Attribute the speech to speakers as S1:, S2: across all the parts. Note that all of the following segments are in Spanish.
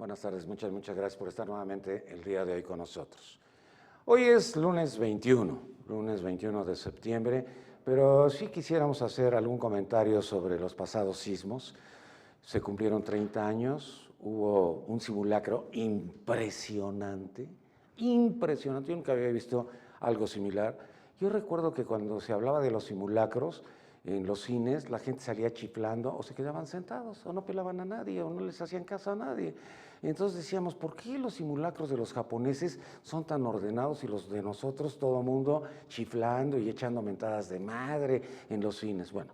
S1: Buenas tardes, muchas gracias por estar nuevamente el día de hoy con nosotros. Hoy es lunes 21 de septiembre, pero sí quisiéramos hacer algún comentario sobre los pasados sismos. Se cumplieron 30 años, hubo un simulacro impresionante, yo nunca había visto algo similar. Yo recuerdo que cuando se hablaba de los simulacros, en los cines la gente salía chiflando o se quedaban sentados o no pelaban a nadie o no les hacían caso a nadie. Y entonces decíamos, ¿por qué los simulacros de los japoneses son tan ordenados y los de nosotros todo el mundo chiflando y echando mentadas de madre en los cines? Bueno,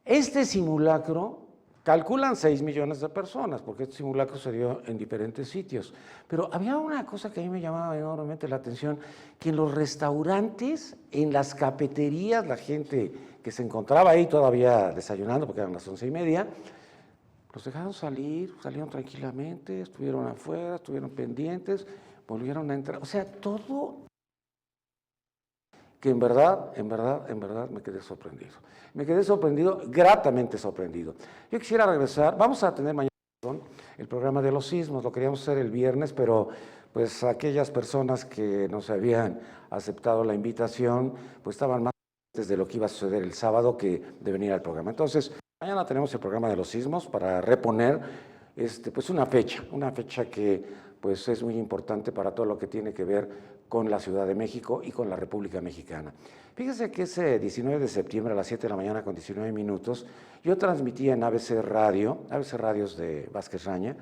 S1: este simulacro calculan 6 millones de personas, porque este simulacro se dio en diferentes sitios. Pero había una cosa que a mí me llamaba enormemente la atención, que en los restaurantes, en las cafeterías, la gente que se encontraba ahí todavía desayunando, porque eran las 11:30, los dejaron salir, salieron tranquilamente, estuvieron afuera, estuvieron pendientes, volvieron a entrar. O sea, todo que en verdad me quedé sorprendido. Me quedé sorprendido, gratamente sorprendido. Yo quisiera regresar, vamos a tener mañana el programa de los sismos, lo queríamos hacer el viernes, pero pues aquellas personas que nos habían aceptado la invitación, pues estaban más antes de lo que iba a suceder el sábado que de venir al programa. Entonces, mañana tenemos el programa de los sismos para reponer pues una fecha que pues es muy importante para todo lo que tiene que ver con la Ciudad de México y con la República Mexicana. Fíjese que ese 19 de septiembre a las 7 de la mañana con 19 minutos, yo transmitía en ABC Radio, ABC Radios de Vázquez Raña,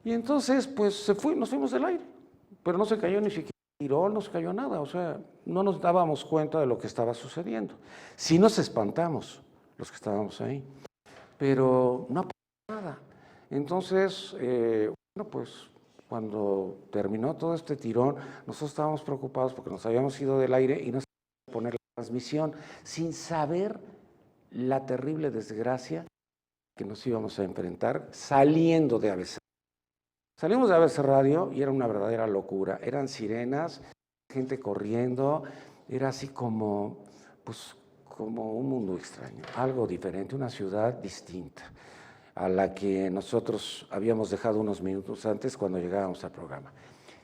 S1: y entonces pues nos fuimos del aire, pero no se cayó ni siquiera tirón, no se cayó nada, o sea, no nos dábamos cuenta de lo que estaba sucediendo. Sí nos espantamos los que estábamos ahí, pero no pasó nada. Entonces, bueno, pues cuando terminó todo este tirón, nosotros estábamos preocupados porque nos habíamos ido del aire y nos íbamos a poner la transmisión sin saber la terrible desgracia que nos íbamos a enfrentar saliendo de ABC. Salimos de ABC Radio y era una verdadera locura. Eran sirenas, gente corriendo, era así como, pues, como un mundo extraño, algo diferente, una ciudad distinta a la que nosotros habíamos dejado unos minutos antes cuando llegábamos al programa.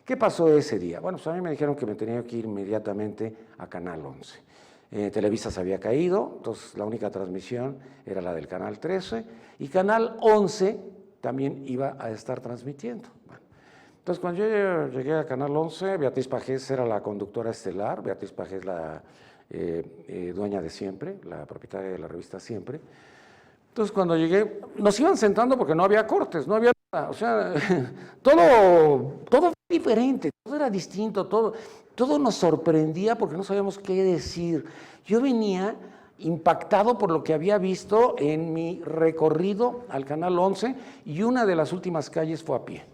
S1: ¿Qué pasó ese día? Bueno, pues a mí me dijeron que me tenía que ir inmediatamente a Canal 11. Televisa se había caído, entonces la única transmisión era la del Canal 13 y Canal 11 también iba a estar transmitiendo. Bueno, entonces cuando yo llegué a Canal 11, Beatriz Pajés era la conductora estelar, Beatriz Pajés la dueña de Siempre, la propietaria de la revista Siempre. Entonces, cuando llegué, nos iban sentando porque no había cortes, no había nada, o sea, todo diferente, todo era distinto, todo nos sorprendía porque no sabíamos qué decir. Yo venía impactado por lo que había visto en mi recorrido al Canal 11 y una de las últimas calles fue a pie.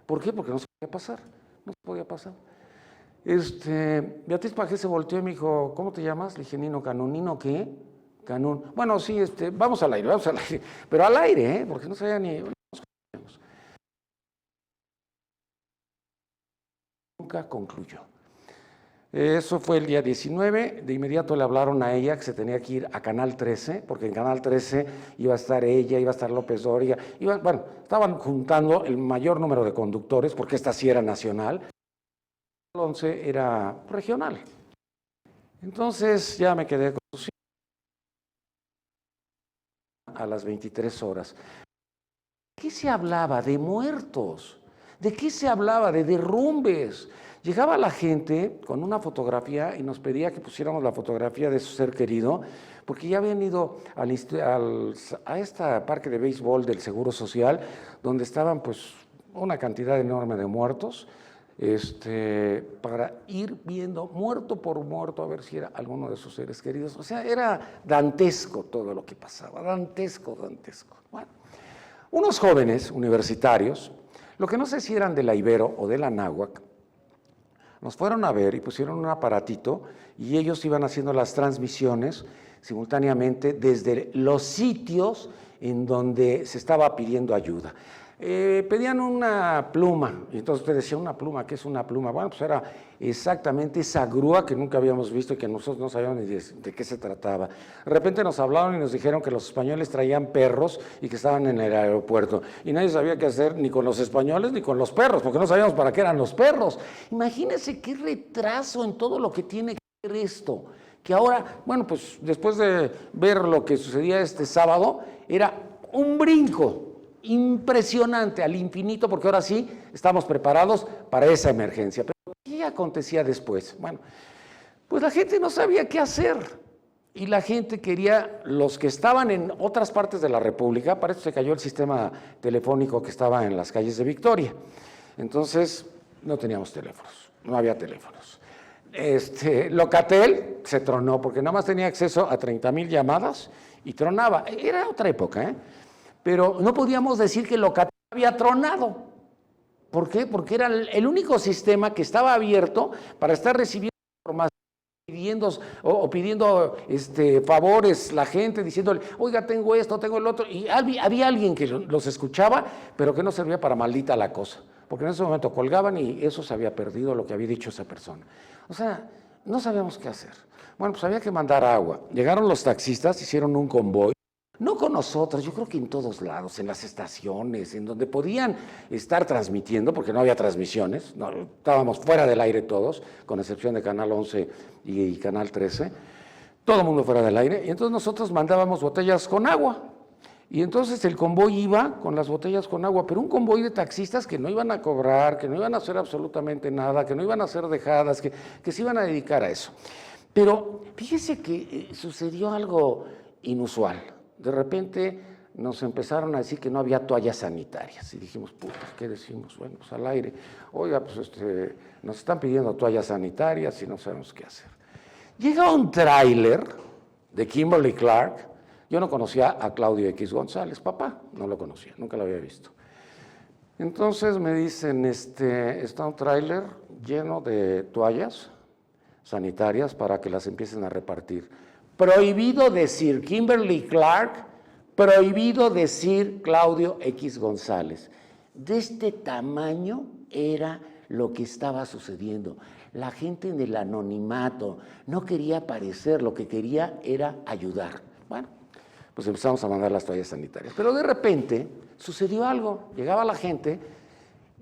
S1: ¿Por qué? Porque no se podía pasar, no se podía pasar. Beatriz Pajés se volteó y me dijo, ¿cómo te llamas? Le dije, Nino Canún. ¿Nino qué? Canún. Bueno, sí, vamos al aire, pero al aire, porque no sabía ni... Nunca concluyó. Eso fue el día 19, de inmediato le hablaron a ella que se tenía que ir a Canal 13, porque en Canal 13 iba a estar ella, iba a estar López Dóriga, bueno, estaban juntando el mayor número de conductores, porque esta sí era nacional, el 11 era regional. Entonces ya me quedé con sus a las 23 horas. ¿De qué se hablaba? De muertos. ¿De qué se hablaba? De derrumbes. Llegaba la gente con una fotografía y nos pedía que pusiéramos la fotografía de su ser querido, porque ya habían ido a este parque de béisbol del Seguro Social, donde estaban pues una cantidad enorme de muertos, para ir viendo muerto por muerto a ver si era alguno de sus seres queridos. O sea, era dantesco todo lo que pasaba, dantesco. Bueno, unos jóvenes universitarios, lo que no sé si eran de la Ibero o de la Náhuac, nos fueron a ver y pusieron un aparatito y ellos iban haciendo las transmisiones simultáneamente desde los sitios en donde se estaba pidiendo ayuda. Pedían una pluma, y entonces usted decía, ¿una pluma? ¿Qué es una pluma? Bueno, pues era exactamente esa grúa que nunca habíamos visto y que nosotros no sabíamos ni de qué se trataba. De repente nos hablaron y nos dijeron que los españoles traían perros y que estaban en el aeropuerto, y nadie sabía qué hacer ni con los españoles ni con los perros, porque no sabíamos para qué eran los perros. Imagínense qué retraso en todo lo que tiene que ver esto, que ahora, bueno, pues después de ver lo que sucedía este sábado, era un brinco impresionante al infinito, porque ahora sí estamos preparados para esa emergencia. Pero ¿qué acontecía después? Bueno, pues la gente no sabía qué hacer y la gente quería, los que estaban en otras partes de la República, para eso se cayó el sistema telefónico que estaba en las calles de Victoria. Entonces, no teníamos teléfonos, no había teléfonos. Locatel se tronó porque nada más tenía acceso a 30,000 llamadas y tronaba. Era otra época, ¿eh? Pero no podíamos decir que Locatel había tronado. ¿Por qué? Porque era el único sistema que estaba abierto para estar recibiendo información, pidiendo favores, la gente diciéndole, oiga, tengo esto, tengo el otro, y había alguien que los escuchaba, pero que no servía para maldita la cosa, porque en ese momento colgaban y eso se había perdido, lo que había dicho esa persona. O sea, no sabíamos qué hacer. Bueno, pues había que mandar agua. Llegaron los taxistas, hicieron un convoy. No con nosotros, yo creo que en todos lados, en las estaciones, en donde podían estar transmitiendo, porque no había transmisiones, no, estábamos fuera del aire todos, con excepción de Canal 11 y Canal 13, todo el mundo fuera del aire, y entonces nosotros mandábamos botellas con agua, y entonces el convoy iba con las botellas con agua, pero un convoy de taxistas que no iban a cobrar, que no iban a hacer absolutamente nada, que no iban a ser dejadas, que se iban a dedicar a eso. Pero fíjese que sucedió algo inusual. De repente nos empezaron a decir que no había toallas sanitarias y dijimos, puta, ¿qué decimos? Bueno, pues al aire, oiga, pues nos están pidiendo toallas sanitarias y no sabemos qué hacer. Llega un tráiler de Kimberly Clark, yo no conocía a Claudio X González, papá, no lo conocía, nunca lo había visto. Entonces me dicen, está un tráiler lleno de toallas sanitarias para que las empiecen a repartir. Prohibido decir Kimberly Clark, prohibido decir Claudio X González. De este tamaño era lo que estaba sucediendo. La gente en el anonimato no quería aparecer, lo que quería era ayudar. Bueno, pues empezamos a mandar las toallas sanitarias. Pero de repente sucedió algo, llegaba la gente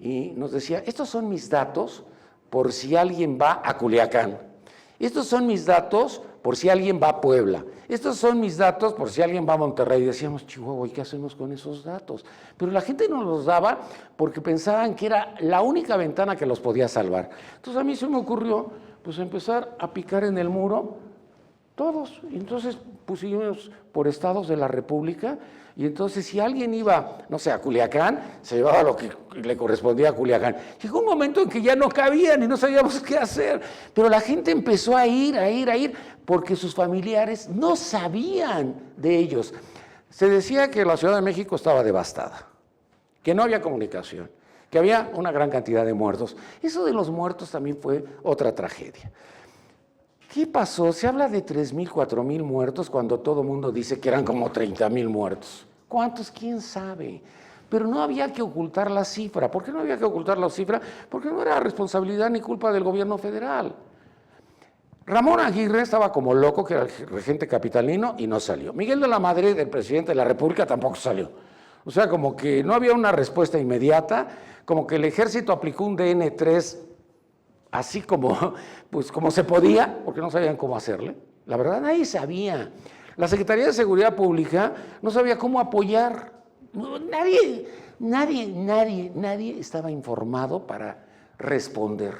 S1: y nos decía, estos son mis datos por si alguien va a Culiacán. Estos son mis datos por si alguien va a Puebla. Estos son mis datos por si alguien va a Monterrey. Y decíamos, Chihuahua, ¿y qué hacemos con esos datos? Pero la gente nos los daba porque pensaban que era la única ventana que los podía salvar. Entonces a mí se me ocurrió pues empezar a picar en el muro todos. Y entonces pusimos por estados de la República. Y entonces si alguien iba, no sé, a Culiacán, se llevaba lo que le correspondía a Culiacán. Llegó un momento en que ya no cabían y no sabíamos qué hacer, pero la gente empezó a ir, porque sus familiares no sabían de ellos. Se decía que la Ciudad de México estaba devastada, que no había comunicación, que había una gran cantidad de muertos. Eso de los muertos también fue otra tragedia. ¿Qué pasó? Se habla de 3,000, 4,000 muertos cuando todo el mundo dice que eran como 30,000 muertos. ¿Cuántos? ¿Quién sabe? Pero no había que ocultar la cifra. ¿Por qué no había que ocultar la cifra? Porque no era responsabilidad ni culpa del gobierno federal. Ramón Aguirre estaba como loco, que era el regente capitalino, y no salió. Miguel de la Madrid, el presidente de la República, tampoco salió. O sea, como que no había una respuesta inmediata, como que el ejército aplicó un DN3 así como se podía, porque no sabían cómo hacerle. La verdad, nadie sabía. La Secretaría de Seguridad Pública no sabía cómo apoyar. Nadie estaba informado para responder.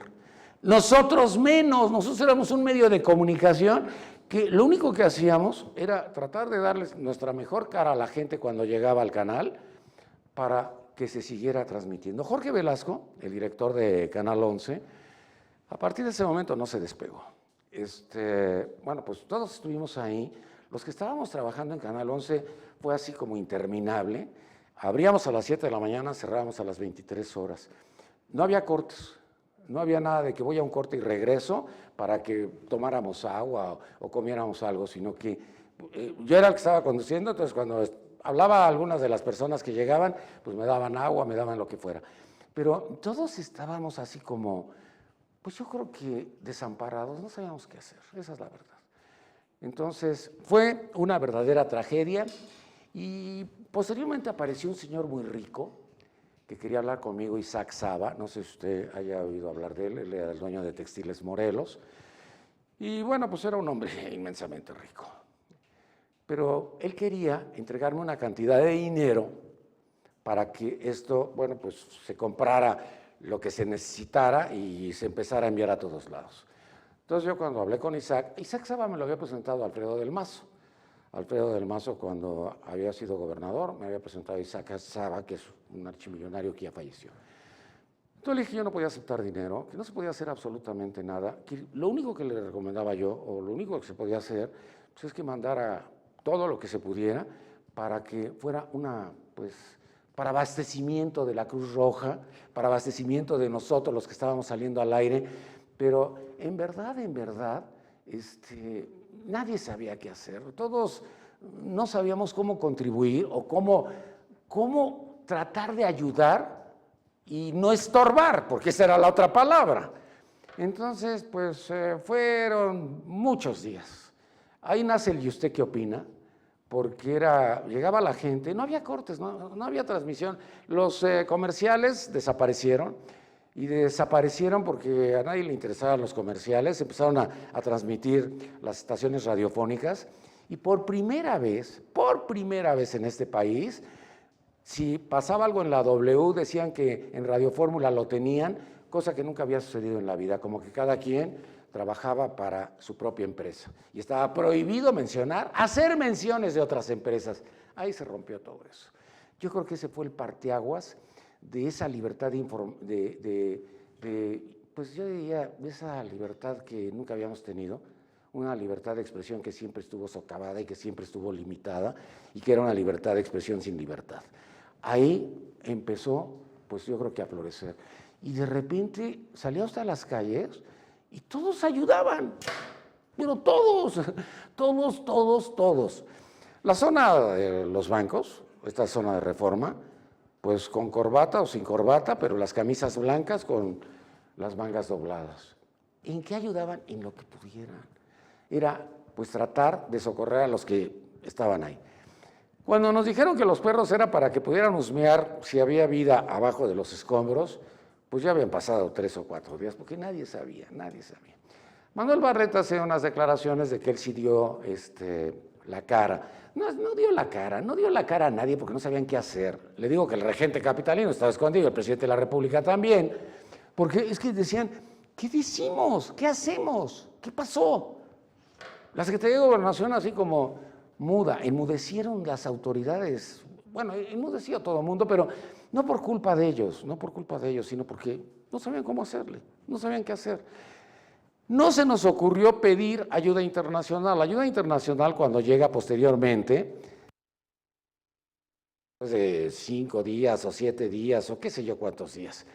S1: Nosotros menos, nosotros éramos un medio de comunicación que lo único que hacíamos era tratar de darles nuestra mejor cara a la gente cuando llegaba al canal para que se siguiera transmitiendo. Jorge Velasco, el director de Canal 11, a partir de ese momento no se despegó. Bueno, pues todos estuvimos ahí. Los que estábamos trabajando en Canal 11 fue así como interminable. Abríamos a las 7 de la mañana, cerrábamos a las 23 horas. No había cortes, no había nada de que voy a un corte y regreso para que tomáramos agua o comiéramos algo, sino que yo era el que estaba conduciendo, entonces cuando hablaba a algunas de las personas que llegaban, pues me daban agua, me daban lo que fuera. Pero todos estábamos así como, pues yo creo que desamparados, no sabíamos qué hacer, esa es la verdad. Entonces fue una verdadera tragedia y posteriormente apareció un señor muy rico que quería hablar conmigo, Isaac Saba, no sé si usted haya oído hablar de él era el dueño de Textiles Morelos, y bueno, pues era un hombre inmensamente rico. Pero él quería entregarme una cantidad de dinero para que esto, bueno, pues se comprara lo que se necesitara y se empezara a enviar a todos lados. Entonces yo cuando hablé con Isaac Saba me lo había presentado a Alfredo del Mazo. Alfredo del Mazo, cuando había sido gobernador, me había presentado a Isaac Saba, que es un archimillonario que ya falleció. Entonces le dije que yo no podía aceptar dinero, que no se podía hacer absolutamente nada, que lo único que le recomendaba yo, o lo único que se podía hacer, pues es que mandara todo lo que se pudiera para que fuera para abastecimiento de la Cruz Roja, para abastecimiento de nosotros los que estábamos saliendo al aire, pero en verdad, nadie sabía qué hacer, todos no sabíamos cómo contribuir o cómo tratar de ayudar y no estorbar, porque esa era la otra palabra. Entonces, pues fueron muchos días. Ahí nace el ¿y usted qué opina? Porque llegaba la gente, no había cortes, no había transmisión. Los comerciales desaparecieron, y desaparecieron porque a nadie le interesaban los comerciales, empezaron a transmitir las estaciones radiofónicas, y por primera vez en este país, si pasaba algo en la W, decían que en Radio Fórmula lo tenían, cosa que nunca había sucedido en la vida, como que cada quien trabajaba para su propia empresa y estaba prohibido hacer menciones de otras empresas. Ahí se rompió todo eso. Yo creo que ese fue el parteaguas de esa libertad pues yo diría, de esa libertad que nunca habíamos tenido, una libertad de expresión que siempre estuvo socavada y que siempre estuvo limitada, y que era una libertad de expresión sin libertad. Ahí empezó, pues yo creo que a florecer. Y de repente salía usted a las calles y todos ayudaban, pero todos. La zona de los bancos, esta zona de Reforma, pues con corbata o sin corbata, pero las camisas blancas con las mangas dobladas. ¿En qué ayudaban? En lo que pudieran. Era pues tratar de socorrer a los que estaban ahí. Cuando nos dijeron que los perros era para que pudieran husmear si había vida abajo de los escombros, pues ya habían pasado 3 o 4 días, porque nadie sabía. Manuel Bartlett hace unas declaraciones de que él sí dio la cara. No dio la cara a nadie porque no sabían qué hacer. Le digo que el regente capitalino estaba escondido, el presidente de la República también, porque es que decían, ¿qué decimos? ¿Qué hacemos? ¿Qué pasó? La Secretaría de Gobernación así como muda, enmudecieron las autoridades, bueno, enmudeció todo el mundo, pero no por culpa de ellos, sino porque no sabían cómo hacerle, no sabían qué hacer. No se nos ocurrió pedir ayuda internacional. La ayuda internacional, cuando llega posteriormente, después de 5 días o 7 días o qué sé yo cuántos días,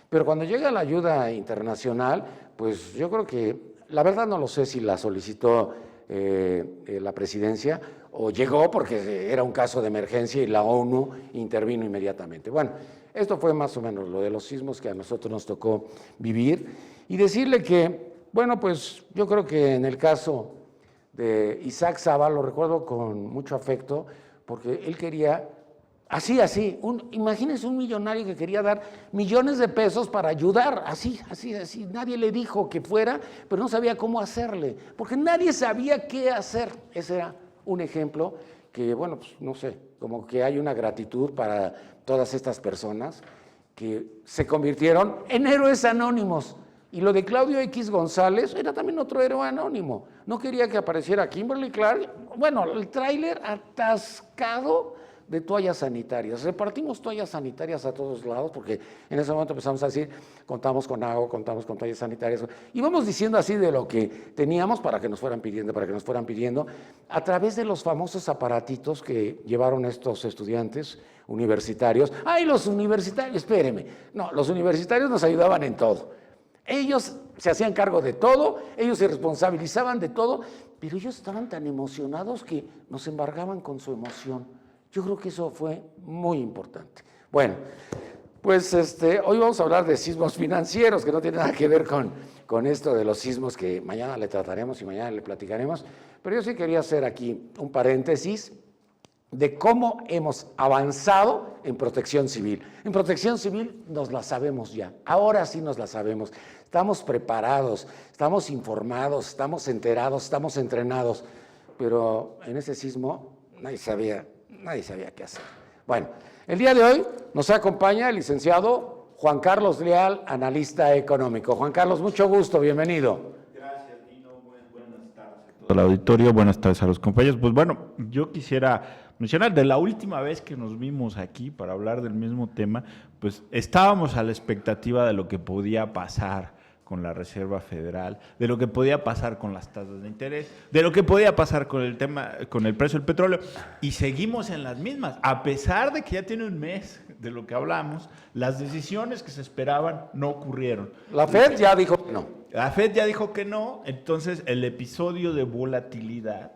S1: pero cuando llega la ayuda internacional, pues yo creo que, la verdad no lo sé si la solicitó la presidencia o llegó porque era un caso de emergencia y la ONU intervino inmediatamente. Bueno, esto fue más o menos lo de los sismos que a nosotros nos tocó vivir, y decirle que, bueno, pues yo creo que en el caso de Isaac Saba lo recuerdo con mucho afecto, porque él quería, imagínense un millonario que quería dar millones de pesos para ayudar, así, nadie le dijo que fuera, pero no sabía cómo hacerle, porque nadie sabía qué hacer. Ese era un ejemplo que, bueno, pues no sé, como que hay una gratitud para todas estas personas que se convirtieron en héroes anónimos. Y lo de Claudio X González era también otro héroe anónimo. No quería que apareciera Kimberly Clark. Bueno, el tráiler atascado de toallas sanitarias. Repartimos toallas sanitarias a todos lados porque en ese momento empezamos a decir, contamos con agua, contamos con toallas sanitarias. Y vamos diciendo así de lo que teníamos para que nos fueran pidiendo, a través de los famosos aparatitos que llevaron estos estudiantes universitarios. ¡Ay, los universitarios! Espéreme. No, los universitarios nos ayudaban en todo. Ellos se hacían cargo de todo, ellos se responsabilizaban de todo, pero ellos estaban tan emocionados que nos embargaban con su emoción. Yo creo que eso fue muy importante. Bueno, pues hoy vamos a hablar de sismos financieros, que no tiene nada que ver con esto de los sismos que mañana le trataremos y mañana le platicaremos, pero yo sí quería hacer aquí un paréntesis de cómo hemos avanzado en protección civil. En protección civil nos la sabemos ya, ahora sí nos la sabemos. Estamos preparados, estamos informados, estamos enterados, estamos entrenados, pero en ese sismo nadie sabía qué hacer. Bueno, el día de hoy nos acompaña el licenciado Juan Carlos Leal, analista económico. Juan Carlos, mucho gusto, bienvenido.
S2: Gracias, Dino. Buenas tardes a todo el auditorio, buenas tardes a los compañeros. Pues bueno, yo quisiera mencionar, de la última vez que nos vimos aquí para hablar del mismo tema, pues estábamos a la expectativa de lo que podía pasar con la Reserva Federal, de lo que podía pasar con las tasas de interés, de lo que podía pasar con el tema, con el precio del petróleo, y seguimos en las mismas, a pesar de que ya tiene un mes de lo que hablamos, las decisiones que se esperaban no ocurrieron.
S1: La Fed ya dijo que no.
S2: La Fed ya dijo que no, entonces el episodio de volatilidad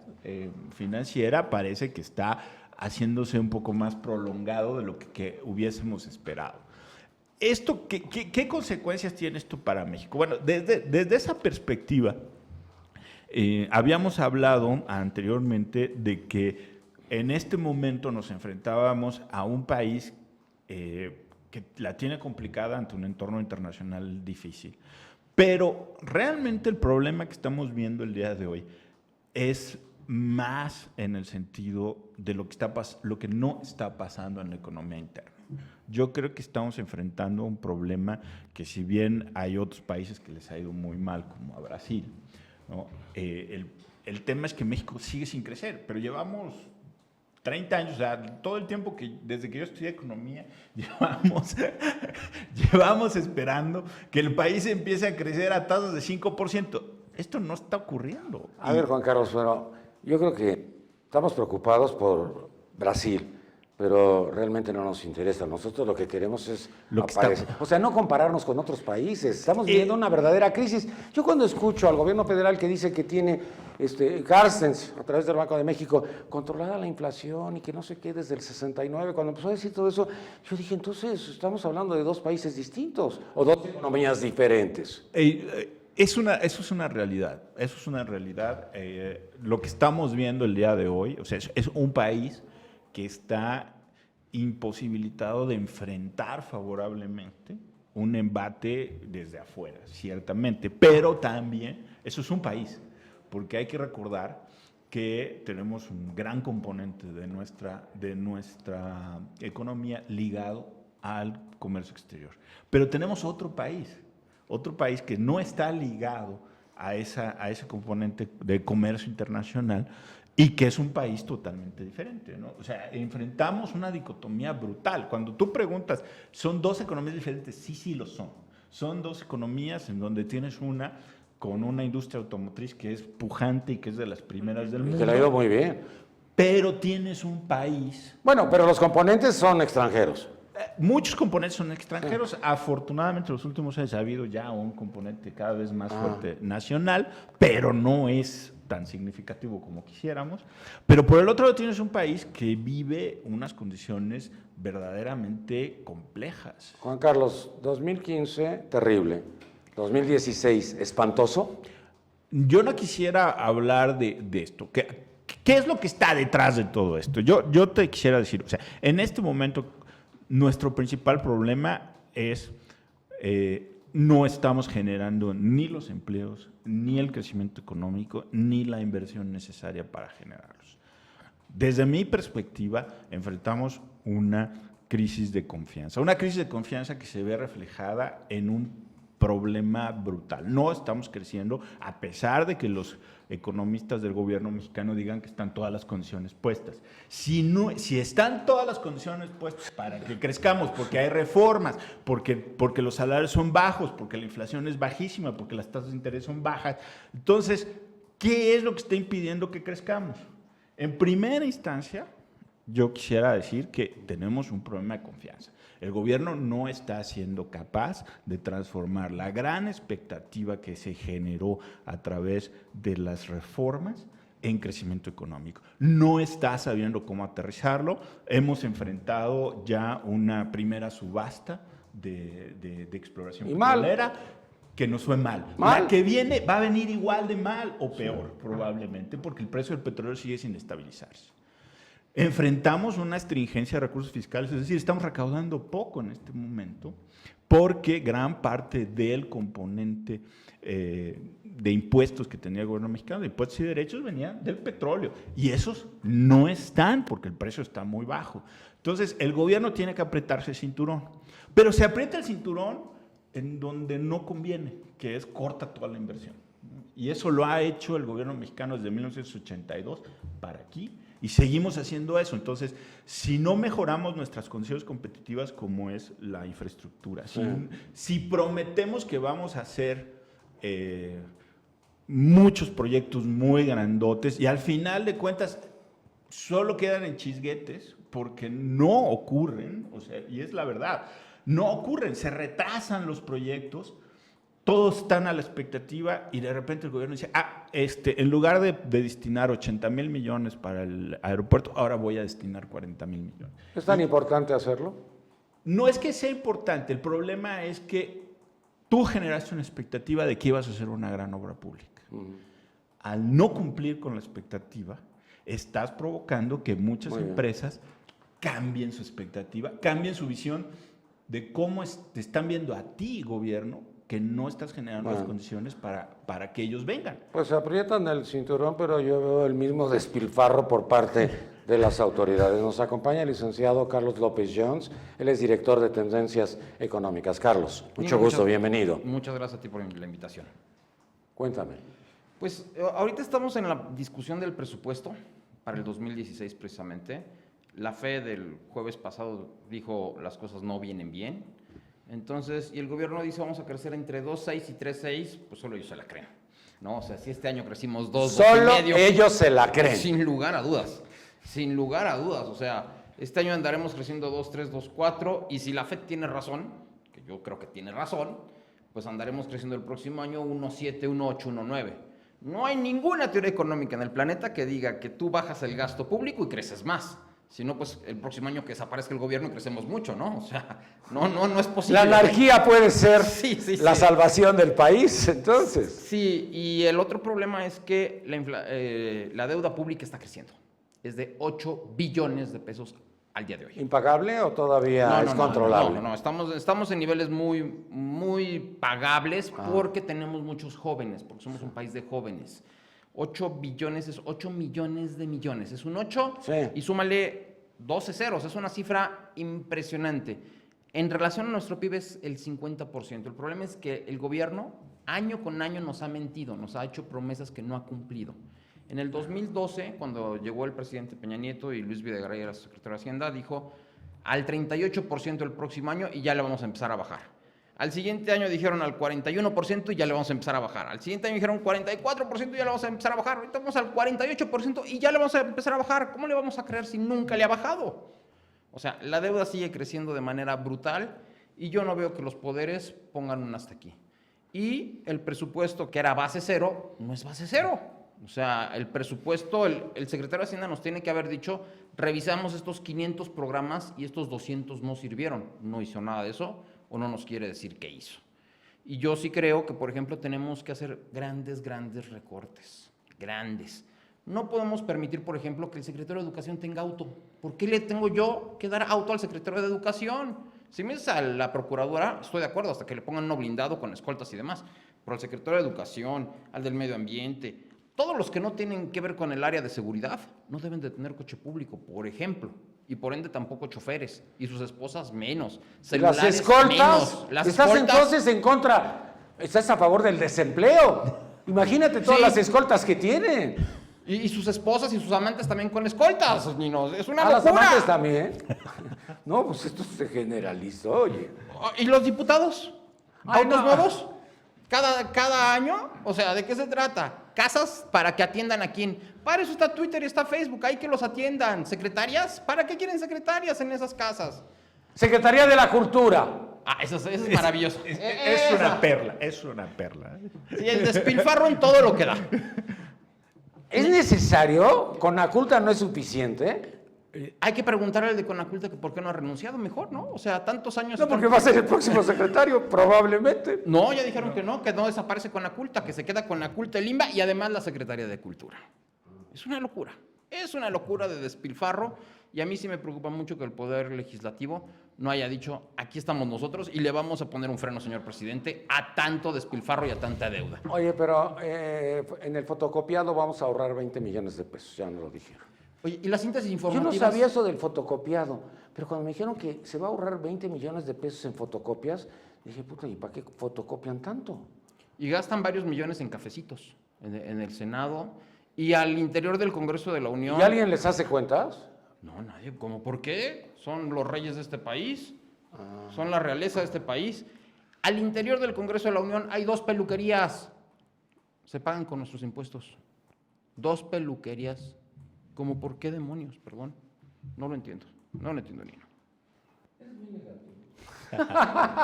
S2: financiera parece que está haciéndose un poco más prolongado de lo que hubiésemos esperado. ¿Esto qué consecuencias tiene esto para México? Bueno, desde esa perspectiva, habíamos hablado anteriormente de que en este momento nos enfrentábamos a un país que la tiene complicada ante un entorno internacional difícil. Pero realmente el problema que estamos viendo el día de hoy es más en el sentido de lo que no está pasando en la economía interna. Yo creo que estamos enfrentando un problema que, si bien hay otros países que les ha ido muy mal, como a Brasil, ¿no? El tema es que México sigue sin crecer, pero llevamos 30 años, o sea, todo el tiempo desde que yo estudié economía, llevamos esperando que el país empiece a crecer a tasas de 5%. Esto no está ocurriendo.
S1: A ver, Juan Carlos, pero yo creo que estamos preocupados por Brasil, pero realmente no nos interesa. Nosotros lo que queremos es aparecer. O sea, no compararnos con otros países. Estamos viviendo una verdadera crisis. Yo cuando escucho al gobierno federal que dice que tiene Carstens, a través del Banco de México, controlada la inflación y que no sé qué desde el 69, cuando empezó a decir todo eso, yo dije, entonces estamos hablando de dos países distintos o dos economías diferentes.
S2: Eso es una realidad. Eso es una realidad. Lo que estamos viendo el día de hoy, o sea, es un país que está imposibilitado de enfrentar favorablemente un embate desde afuera, ciertamente, pero también eso es un país, porque hay que recordar que tenemos un gran componente de nuestra economía ligado al comercio exterior, pero tenemos otro país que no está ligado a ese componente de comercio internacional, y que es un país totalmente diferente, ¿no? O sea, enfrentamos una dicotomía brutal. Cuando tú preguntas, ¿son dos economías diferentes? Sí lo son. Son dos economías en donde tienes una con una industria automotriz que es pujante y que es de las primeras del mundo.
S1: Que le ha ido muy bien.
S2: Pero tienes un país...
S1: Bueno, pero los componentes son extranjeros.
S2: Muchos componentes son extranjeros. Afortunadamente, en los últimos años ha habido ya un componente cada vez más fuerte nacional, pero no es tan significativo como quisiéramos. Pero por el otro lado tienes un país que vive unas condiciones verdaderamente complejas.
S1: Juan Carlos, 2015, terrible. 2016, espantoso.
S2: Yo no quisiera hablar de esto. ¿Qué es lo que está detrás de todo esto? Yo te quisiera decir, o sea, en este momento nuestro principal problema es no estamos generando ni los empleos, ni el crecimiento económico, ni la inversión necesaria para generarlos. Desde mi perspectiva, enfrentamos una crisis de confianza que se ve reflejada en un problema brutal. No estamos creciendo, a pesar de que los economistas del gobierno mexicano digan que están todas las condiciones puestas. Si están todas las condiciones puestas para que crezcamos, porque hay reformas, porque los salarios son bajos, porque la inflación es bajísima, porque las tasas de interés son bajas, entonces, ¿qué es lo que está impidiendo que crezcamos? En primera instancia, yo quisiera decir que tenemos un problema de confianza. El gobierno no está siendo capaz de transformar la gran expectativa que se generó a través de las reformas en crecimiento económico. No está sabiendo cómo aterrizarlo. Hemos enfrentado ya una primera subasta de exploración petrolera que nos fue mal. La que viene va a venir igual de mal o peor, probablemente, porque el precio del petróleo sigue sin estabilizarse. Enfrentamos una estringencia de recursos fiscales, es decir, estamos recaudando poco en este momento, porque gran parte del componente de impuestos que tenía el gobierno mexicano, de impuestos y derechos, venían del petróleo. Y esos no están, porque el precio está muy bajo. Entonces, el gobierno tiene que apretarse el cinturón. Pero se aprieta el cinturón en donde no conviene, que es corta toda la inversión. Y eso lo ha hecho el gobierno mexicano desde 1982 para aquí. Y seguimos haciendo eso. Entonces, si no mejoramos nuestras condiciones competitivas como es la infraestructura, si prometemos que vamos a hacer muchos proyectos muy grandotes y al final de cuentas solo quedan en chisguetes porque no ocurren, o sea, y es la verdad, no ocurren, se retrasan los proyectos, todos están a la expectativa y de repente el gobierno dice, en lugar de destinar 80,000 millones para el aeropuerto, ahora voy a destinar 40,000 millones.
S1: ¿Es tan importante hacerlo?
S2: No es que sea importante, el problema es que tú generaste una expectativa de que ibas a hacer una gran obra pública. Al no cumplir con la expectativa, estás provocando que muchas empresas cambien su expectativa, cambien su visión de cómo te están viendo a ti, gobierno, que no estás generando las condiciones para que ellos vengan.
S1: Pues se aprietan el cinturón, pero yo veo el mismo despilfarro por parte de las autoridades. Nos acompaña el licenciado Carlos López Jones, él es director de Tendencias Económicas. Carlos, mucho gusto, bienvenido.
S3: Muchas gracias a ti por la invitación.
S1: Cuéntame.
S3: Pues ahorita estamos en la discusión del presupuesto para el 2016 precisamente. La FED el jueves pasado dijo las cosas no vienen bien. Entonces, y el gobierno dice vamos a crecer entre 2.6 y 3.6, pues solo ellos se la creen, ¿no? O sea, si este año crecimos 2,
S1: solo
S3: 2.5,
S1: ellos se la creen.
S3: Sin lugar a dudas, o sea, este año andaremos creciendo 2.3, 2.4, y si la FED tiene razón, que yo creo que tiene razón, pues andaremos creciendo el próximo año 1.7, 1.8, 1.9. No hay ninguna teoría económica en el planeta que diga que tú bajas el gasto público y creces más. Si no, pues el próximo año que desaparezca el gobierno y crecemos mucho, ¿no? O sea, no es posible.
S1: La anarquía puede ser la
S3: sí.
S1: salvación del país, entonces.
S3: Sí, y el otro problema es que la deuda pública está creciendo. Es de 8 billones de pesos al día de hoy.
S1: ¿Impagable o todavía es controlable?
S3: No, estamos en niveles muy pagables porque tenemos muchos jóvenes, porque somos un país de jóvenes. 8 billones es 8 millones de millones. Es un 8 y súmale 12 ceros. Es una cifra impresionante. En relación a nuestro PIB es el 50%. El problema es que el gobierno año con año nos ha mentido, nos ha hecho promesas que no ha cumplido. En el 2012, cuando llegó el presidente Peña Nieto y Luis Videgaray era secretario de Hacienda, dijo al 38% el próximo año y ya le vamos a empezar a bajar. Al siguiente año dijeron al 41% y ya le vamos a empezar a bajar. Al siguiente año dijeron 44% y ya le vamos a empezar a bajar. Ahorita vamos al 48% y ya le vamos a empezar a bajar. ¿Cómo le vamos a creer si nunca le ha bajado? O sea, la deuda sigue creciendo de manera brutal y yo no veo que los poderes pongan un hasta aquí. Y el presupuesto que era base cero, no es base cero. O sea, el presupuesto, el secretario de Hacienda nos tiene que haber dicho, revisamos estos 500 programas y estos 200 no sirvieron. No hizo nada de eso. O no nos quiere decir qué hizo. Y yo sí creo que, por ejemplo, tenemos que hacer grandes recortes, grandes. No podemos permitir, por ejemplo, que el secretario de Educación tenga auto. ¿Por qué le tengo yo que dar auto al secretario de Educación? Si me dices a la procuradora, estoy de acuerdo, hasta que le pongan uno blindado con escoltas y demás. Pero al secretario de Educación, al del Medio Ambiente, todos los que no tienen que ver con el área de seguridad, no deben de tener coche público, por ejemplo. Y por ende tampoco choferes. Y sus esposas menos.
S1: Las escoltas. ¿Estás entonces en contra? ¿Estás a favor del desempleo? Imagínate todas las escoltas que tienen.
S3: Y sus esposas y sus amantes también con escoltas. Es una locura.
S1: ¿Las amantes también? No, pues esto se generalizó, oye.
S3: ¿Y los diputados? ¿Autos nuevos? Cada año. O sea, ¿de qué se trata? Casas para que atiendan a quién. Para eso está Twitter y está Facebook, hay que los atiendan. ¿Secretarias? ¿Para qué quieren secretarias en esas casas?
S1: Secretaría de la Cultura.
S3: Eso es maravilloso.
S2: Es una perla.
S3: Sí, el despilfarro en todo lo que da.
S1: ¿Es necesario? ¿Conaculta no es suficiente?
S3: Hay que preguntarle al de Conaculta que por qué no ha renunciado mejor, ¿no? O sea, tantos años...
S1: No, porque va a ser el próximo secretario, probablemente.
S3: No, ya dijeron que no desaparece Conaculta, que se queda Conaculta el INBA y además la Secretaría de Cultura. Es una locura de despilfarro y a mí sí me preocupa mucho que el Poder Legislativo no haya dicho, aquí estamos nosotros y le vamos a poner un freno, señor presidente, a tanto despilfarro y a tanta deuda.
S1: Oye, pero en el fotocopiado vamos a ahorrar 20 millones de pesos, ya no lo dijeron.
S3: Oye, ¿y las síntesis
S1: Yo
S3: informativas?
S1: no sabía eso del fotocopiado, pero cuando me dijeron que se va a ahorrar 20 millones de pesos en fotocopias, dije, puta, ¿y para qué fotocopian tanto?
S3: Y gastan varios millones en cafecitos en el Senado y al interior del Congreso de la Unión.
S1: ¿Y alguien les hace cuentas?
S3: No, nadie. ¿Cómo por qué? Son los reyes de este país, son la realeza de este país. Al interior del Congreso de la Unión hay 2 peluquerías. Se pagan con nuestros impuestos. 2 peluquerías. ¿Cómo por qué demonios? Perdón. No lo entiendo. No lo entiendo, Nino. Es muy negativo.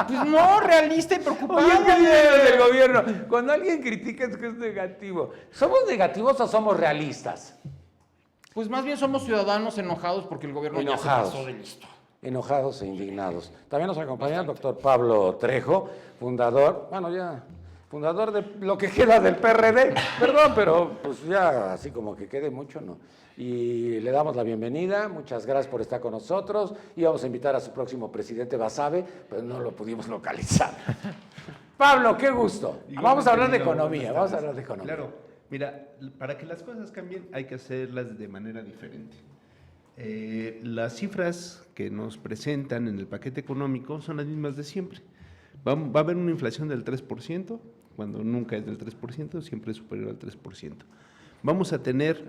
S3: Pues no, realista y preocupado.
S1: Oye, ¿qué viene del gobierno? Cuando alguien critica es que es negativo. ¿Somos negativos o somos realistas?
S3: Pues más bien somos ciudadanos enojados porque el gobierno ya se pasó de listo.
S1: Enojados e indignados. También nos acompaña el doctor Pablo Trejo, fundador de lo que queda del PRD, perdón, pero pues ya así como que quede mucho, ¿no? Y le damos la bienvenida, muchas gracias por estar con nosotros, y vamos a invitar a su próximo presidente Basabe, pero no lo pudimos localizar. Pablo, qué gusto. Vamos a hablar de economía,
S4: Claro, mira, para que las cosas cambien hay que hacerlas de manera diferente. Las cifras que nos presentan en el paquete económico son las mismas de siempre. Va a haber una inflación del 3%, cuando nunca es del 3%, siempre es superior al 3%. Vamos a tener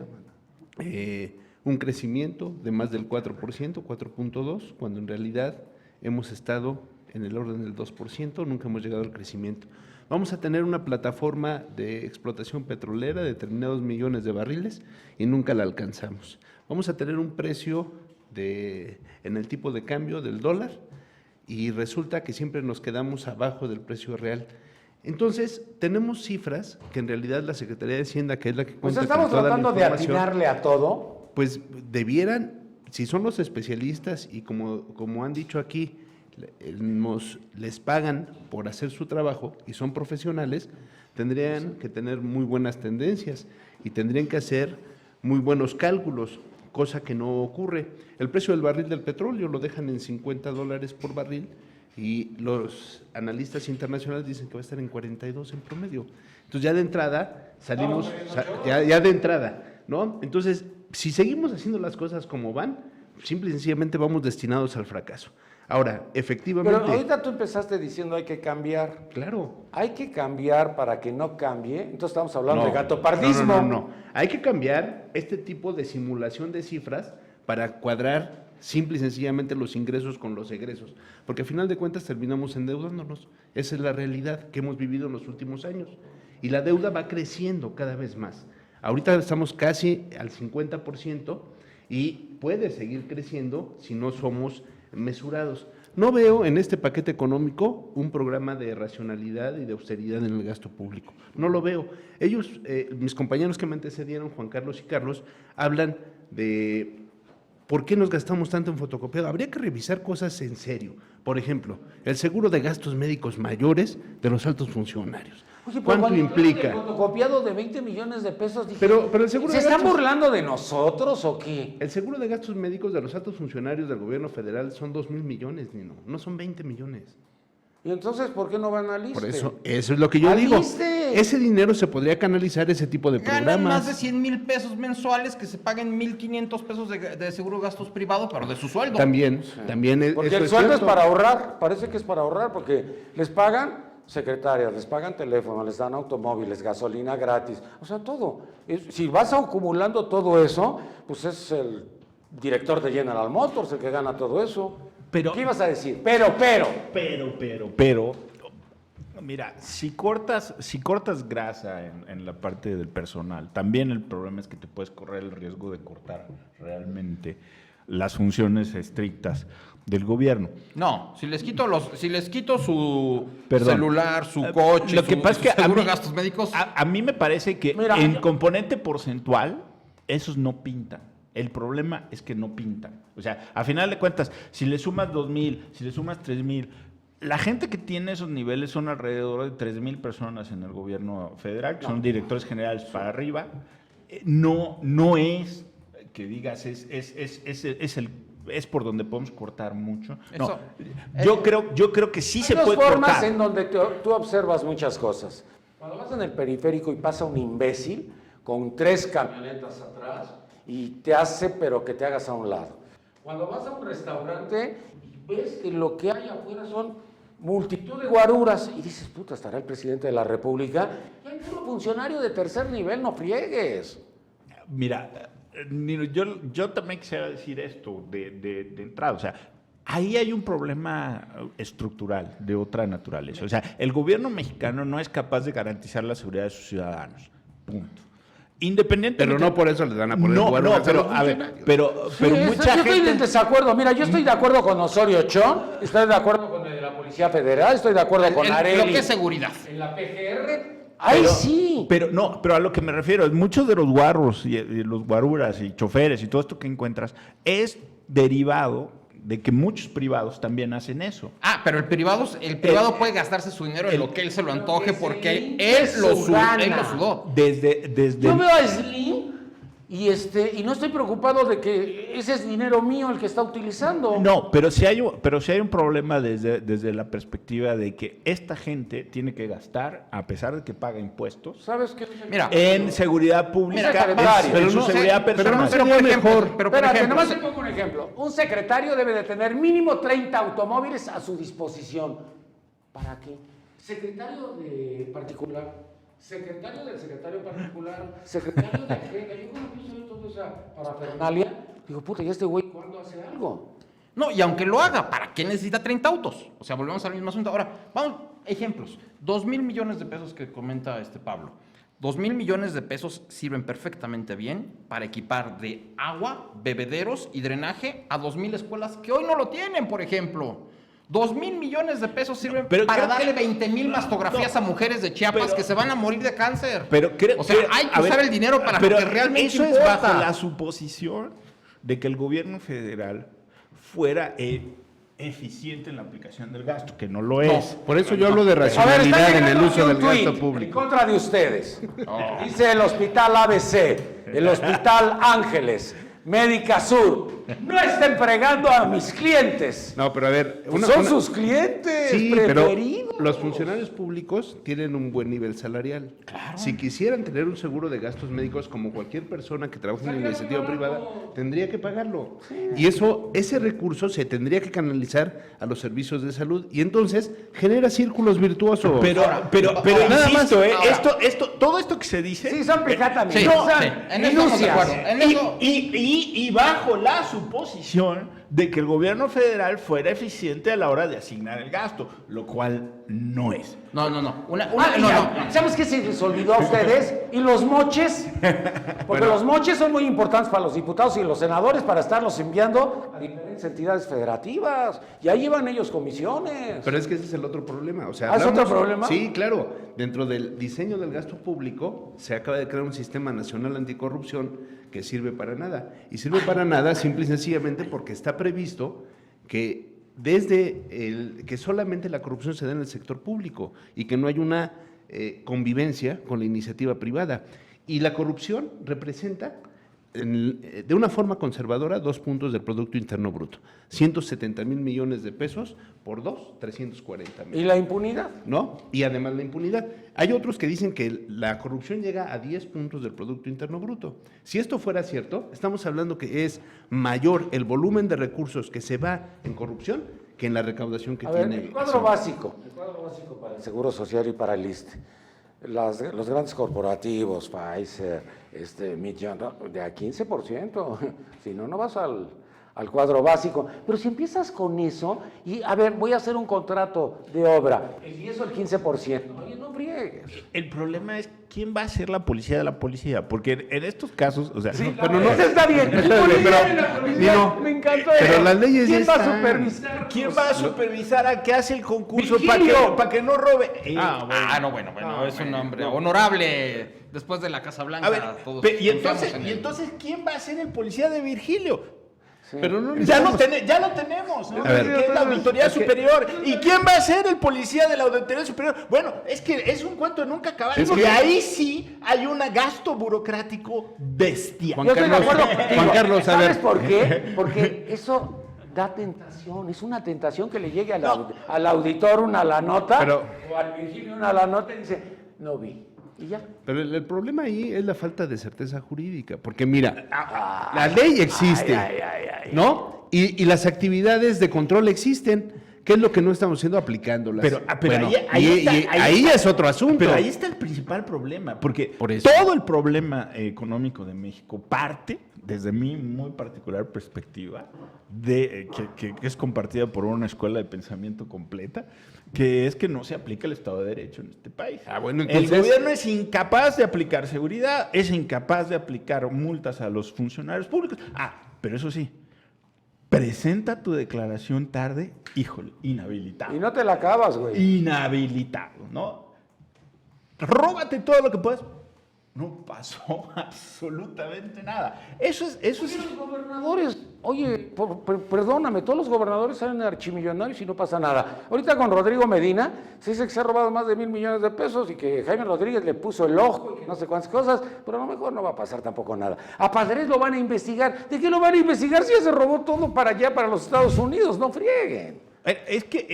S4: un crecimiento de más del 4%, 4.2%, cuando en realidad hemos estado en el orden del 2%, nunca hemos llegado al crecimiento. Vamos a tener una plataforma de explotación petrolera de determinados millones de barriles y nunca la alcanzamos. Vamos a tener un precio en el tipo de cambio del dólar y resulta que siempre nos quedamos abajo del precio real. Entonces, tenemos cifras que en realidad la Secretaría de Hacienda, que es la que cuenta con toda la
S1: estamos tratando de
S4: información,
S1: atinarle a todo.
S4: pues debieran, si son los especialistas y como han dicho aquí, les pagan por hacer su trabajo y son profesionales, tendrían que tener muy buenas tendencias y tendrían que hacer muy buenos cálculos, cosa que no ocurre. El precio del barril del petróleo lo dejan en $50 por barril y los analistas internacionales dicen que va a estar en 42 en promedio. Entonces ya de entrada salimos, ya de entrada, ¿no? Entonces, si seguimos haciendo las cosas como van, simple y sencillamente vamos destinados al fracaso. Ahora, efectivamente...
S1: Pero ahorita tú empezaste diciendo hay que cambiar.
S4: Claro.
S1: Hay que cambiar para que no cambie. Entonces estamos hablando de gatopardismo.
S4: No. Hay que cambiar este tipo de simulación de cifras para cuadrar simple y sencillamente los ingresos con los egresos. Porque al final de cuentas terminamos endeudándonos. Esa es la realidad que hemos vivido en los últimos años. Y la deuda va creciendo cada vez más. Ahorita estamos casi al 50% y puede seguir creciendo si no somos mesurados. No veo en este paquete económico un programa de racionalidad y de austeridad en el gasto público. No lo veo. Ellos, mis compañeros que me antecedieron, Juan Carlos y Carlos, hablan de por qué nos gastamos tanto en fotocopiado. Habría que revisar cosas en serio. Por ejemplo, el seguro de gastos médicos mayores de los altos funcionarios.
S1: Oye,
S4: ¿Cuánto implica?
S1: El fotocopiado de 20 millones de pesos. Dije,
S4: Pero el seguro
S1: ¿se
S4: de
S1: están
S4: gastos-
S1: burlando de nosotros o qué?
S4: El seguro de gastos médicos de los altos funcionarios del gobierno federal son 2,000 millones, Nino, no son 20 millones.
S1: Y entonces, ¿por qué no van al ISSSTE?
S4: Por eso es lo que yo
S1: ¡Al
S4: digo.
S1: ISSSTE!
S4: Ese dinero se podría canalizar ese tipo de
S3: Ganan
S4: programas.
S3: más de 100,000 pesos mensuales que se paguen 1,500 pesos de seguro de gastos privados, pero de su sueldo.
S4: También
S1: Porque
S4: eso
S1: el sueldo es
S4: cierto.
S1: para ahorrar, parece que es para ahorrar, porque les pagan secretarias, les pagan teléfono, les dan automóviles, gasolina gratis, o sea, todo. Si vas acumulando todo eso, pues es el director de General Motors el que gana todo eso.
S2: Pero-
S1: ¿Qué ibas a decir?
S2: Pero, mira, si cortas grasa en la parte del personal, también el problema es que te puedes correr el riesgo de cortar realmente las funciones estrictas del gobierno.
S3: No, si les quito su
S2: Perdón.
S3: celular, su coche,
S2: Lo que pasa es que
S3: seguro de gastos médicos.
S2: a mí me parece que
S1: Mira,
S2: en componente porcentual, esos no pintan. El problema es que no pintan. O sea, a final de cuentas, si le sumas 2,000, si le sumas 3,000, la gente que tiene esos niveles son alrededor de 3,000 personas en el gobierno federal, que son directores generales para arriba. No es que digas, es por donde podemos cortar mucho. No, yo creo que sí
S1: Hay
S2: se
S1: dos
S2: puede
S1: formas
S2: cortar.
S1: en donde tú observas muchas cosas. Cuando vas en el periférico y pasa un imbécil con 3 camionetas atrás y te hace, pero que te hagas a un lado. Cuando vas a un restaurante y ves que lo que hay afuera son multitud de guaruras y dices, puta, estará el presidente de la República y hay puro funcionario de tercer nivel, no friegues.
S2: Mira, Nino, yo también quisiera decir esto de entrada. O sea, ahí hay un problema estructural de otra naturaleza. O sea, el gobierno mexicano no es capaz de garantizar la seguridad de sus ciudadanos. Punto. Independientemente.
S4: Pero no por eso les van a poner guaruras a los
S2: pero a ver,
S4: funcionarios.
S2: pero
S1: Sí,
S2: mucha
S1: yo estoy en
S2: gente.
S1: desacuerdo. Mira, yo estoy de acuerdo con Osorio Chong, estoy de acuerdo con el de la Policía Federal, estoy de acuerdo con Areli.
S3: Lo que es seguridad.
S1: En la PGR, ahí sí.
S2: Pero a lo que me refiero es muchos de los guarros y los guaruras y choferes y todo esto que encuentras es derivado de que muchos privados también hacen eso.
S3: Ah, pero el privado puede gastarse su dinero en lo que él se lo antoje
S1: que
S3: porque
S1: se limpie
S3: él lo
S1: su gana.
S3: sudó.
S2: Desde
S1: Yo veo a Slim y no estoy preocupado de que ese es dinero mío el que está utilizando.
S2: No, pero sí hay un problema desde la perspectiva de que esta gente tiene que gastar, a pesar de que paga impuestos,
S1: ¿Sabes qué?
S3: Mira,
S2: en seguridad pública,
S1: Mira,
S2: en su seguridad personal.
S3: por ejemplo,
S1: Espérate, nomás te pongo un ejemplo. Un secretario debe de tener mínimo 30 automóviles a su disposición. ¿Para qué? Secretario de particular, secretario del secretario particular, secretario de agenda. Yo cuando empiezo a ver toda esa parafernalia, digo, puta, ¿y este güey cuándo hace algo?
S3: No, y aunque lo haga, ¿para qué necesita 30 autos? O sea, volvemos al mismo asunto. Ahora, vamos, ejemplos. 2,000 millones de pesos que comenta Pablo. 2,000 millones de pesos sirven perfectamente bien para equipar de agua, bebederos y drenaje a 2,000 escuelas que hoy no lo tienen, por ejemplo. 2,000 millones de pesos sirven
S2: Pero
S3: para
S2: creo que-
S3: darle 20,000 mastografías a mujeres de Chiapas
S2: pero-
S3: que se van a morir de cáncer.
S2: Pero
S3: o sea, hay que
S2: a
S3: usar
S2: ver,
S3: el dinero para lo
S2: pero
S3: que realmente
S2: eso
S3: importa.
S2: es bajo la suposición de que el gobierno federal fuera eficiente en la aplicación del gasto, que no lo es.
S4: Por eso yo hablo de
S1: A ver,
S4: racionalidad en el
S1: llegando
S4: uso
S1: aquí
S4: del
S1: un tuit
S4: gasto
S1: en
S4: público.
S1: contra de ustedes. Dice el Hospital ABC, el Hospital Ángeles, Médica Sur. No estén fregando a mis clientes.
S4: No, pero a ver,
S1: Son sus clientes
S4: Sí,
S1: preferidos.
S4: pero los funcionarios públicos tienen un buen nivel salarial. Si quisieran tener un seguro de gastos médicos como cualquier persona que trabaja en la iniciativa privada, tendría que pagarlo. Y ese recurso se tendría que canalizar a los servicios de salud y entonces genera círculos virtuosos.
S2: Pero
S4: nada
S2: insisto,
S4: más.
S2: todo esto que se dice.
S1: Sí, son pijatas,
S3: Sí,
S1: son
S3: sí, en eso estamos de
S1: minucias.
S3: acuerdo. En eso-
S2: Y bajo la suposición de que el gobierno federal fuera eficiente a la hora de asignar el gasto, lo cual no es.
S3: No.
S1: No,
S3: No.
S1: ¿Sabes qué se les olvidó a ustedes? ¿Y los moches? Porque los moches son muy importantes para los diputados y los senadores para estarlos enviando a diferentes entidades federativas. Y ahí llevan ellos comisiones.
S4: Pero es que ese es el otro problema. O sea,
S1: ¿Es otro problema?
S4: Sí, claro. Dentro del diseño del gasto público se acaba de crear un sistema nacional anticorrupción que sirve para nada. Y sirve para nada simple y sencillamente porque está previsto que que solamente la corrupción se da en el sector público y que no hay una convivencia con la iniciativa privada. Y la corrupción representa de una forma conservadora 2 puntos del Producto Interno Bruto. 170,000 millones de pesos por 2, 340,000.
S1: ¿Y la impunidad?
S4: ¿No? Y además la impunidad. Hay otros que dicen que la corrupción llega a 10 puntos del Producto Interno Bruto. Si esto fuera cierto, estamos hablando que es mayor el volumen de recursos que se va en corrupción que en la recaudación que
S1: A ver,
S4: tiene.
S1: el cuadro básico para el Seguro Social y para el ISSSTE. Los grandes corporativos, Pfizer, Millón, de a 15%. Si no, no vas al al cuadro básico. Pero si empiezas con eso, y a ver, voy a hacer un contrato de obra, el 10 o el 15%, oye, no friegues.
S2: El problema es quién va a ser la policía de la policía, porque en estos casos, o sea,
S1: Sí,
S4: pero no-
S1: eso está bien.
S4: Pero-
S1: Me encantó
S4: pero
S1: eso.
S4: las leyes
S1: ¿Quién
S4: ya
S1: va a
S4: están.
S1: supervisar?
S2: ¿quién va a supervisar a qué hace el concurso
S1: Virgilio.
S2: para que no robe?
S3: Bueno, es un hombre honorable. Después de la Casa Blanca,
S2: A ver,
S3: todos
S2: y
S3: confiamos
S2: entonces,
S3: en
S2: y
S3: él.
S2: entonces, ¿quién va a ser el policía de Virgilio?
S4: Pero no
S2: Ya lo
S4: necesitamos-
S2: tenemos, ¿no?
S4: A ver.
S2: Que es la auditoría
S4: Es que-
S2: superior. ¿Y quién va a ser el policía de la auditoría superior? Bueno, es que es un cuento de nunca acabar.
S4: Es
S2: Porque
S4: que-
S2: ahí sí hay un gasto burocrático bestial.
S4: Juan
S1: Yo estoy de
S4: Carlos,
S1: acuerdo contigo.
S4: Juan Carlos, a
S1: ¿Sabes
S4: ver.
S1: por qué? Porque eso da tentación, es una tentación que le llegue al auditor una la nota,
S4: Pero-
S1: o al Virgilio una la nota y dice, no vi. Y ya.
S4: Pero el problema ahí es la falta de certeza jurídica, porque mira, la ley existe, ¿no? Y las actividades de control existen. ¿Qué es lo que no estamos haciendo? Aplicándolas.
S2: Pero
S4: Bueno,
S2: ahí está,
S4: ahí
S2: está.
S4: es otro asunto.
S2: Pero ahí está el principal problema, porque
S4: Por eso.
S2: todo el problema económico de México parte, desde mi muy particular perspectiva, de que es compartida por una escuela de pensamiento completa, que es que no se aplica el Estado de Derecho en este país.
S4: Bueno,
S2: El
S4: entonces-
S2: gobierno es incapaz de aplicar seguridad, es incapaz de aplicar multas a los funcionarios públicos. Pero eso sí, presenta tu declaración tarde, híjole, inhabilitado.
S1: Y no te la acabas, güey.
S2: Inhabilitado, ¿no? Róbate todo lo que puedas. No pasó absolutamente nada. Eso es.
S1: Los gobernadores, oye, perdóname, todos los gobernadores salen archimillonarios y no pasa nada. Ahorita con Rodrigo Medina se dice que se ha robado más de 1,000 millones de pesos y que Jaime Rodríguez le puso el ojo y que no sé cuántas cosas, pero a lo mejor no va a pasar tampoco nada. A Padres lo van a investigar. ¿De qué lo van a investigar si ya se robó todo para allá, para los Estados Unidos? No frieguen.
S2: Es que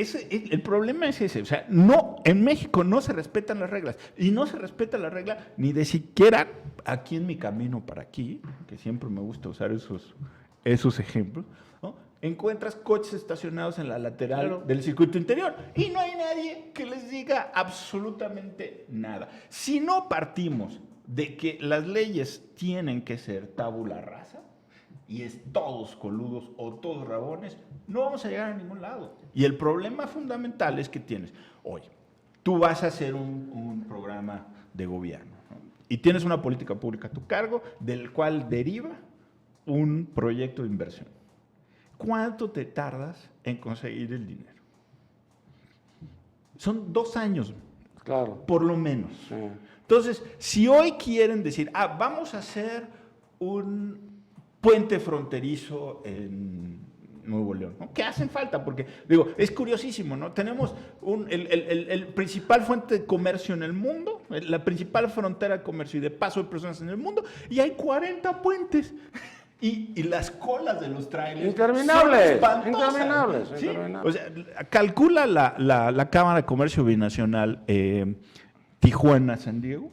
S2: el problema es ese. O sea, no, en México no se respetan las reglas. Y no se respeta la regla ni de siquiera aquí en mi camino para aquí, que siempre me gusta usar esos ejemplos, ¿no? Encuentras coches estacionados en la lateral del circuito interior y no hay nadie que les diga absolutamente nada. Si no partimos de que las leyes tienen que ser tabula rasa y es todos coludos o todos rabones, no vamos a llegar a ningún lado. Y el problema fundamental es que tienes, oye, tú vas a hacer un programa de gobierno, ¿no? Y tienes una política pública a tu cargo del cual deriva un proyecto de inversión. ¿Cuánto te tardas en conseguir el dinero? Son 2 años,
S1: Claro.
S2: por lo menos.
S1: Sí.
S2: Entonces, si hoy quieren decir, vamos a hacer un puente fronterizo en Nuevo León, ¿no? Que hacen falta, porque, digo, es curiosísimo, ¿no? Tenemos el principal fuente de comercio en el mundo, la principal frontera de comercio y de paso de personas en el mundo, y hay 40 puentes. Y las colas de los trailers
S1: Interminables,
S2: son espantosas,
S1: interminables,
S2: ¿sí?
S1: interminables.
S2: O sea, calcula la Cámara de Comercio Binacional Tijuana-San Diego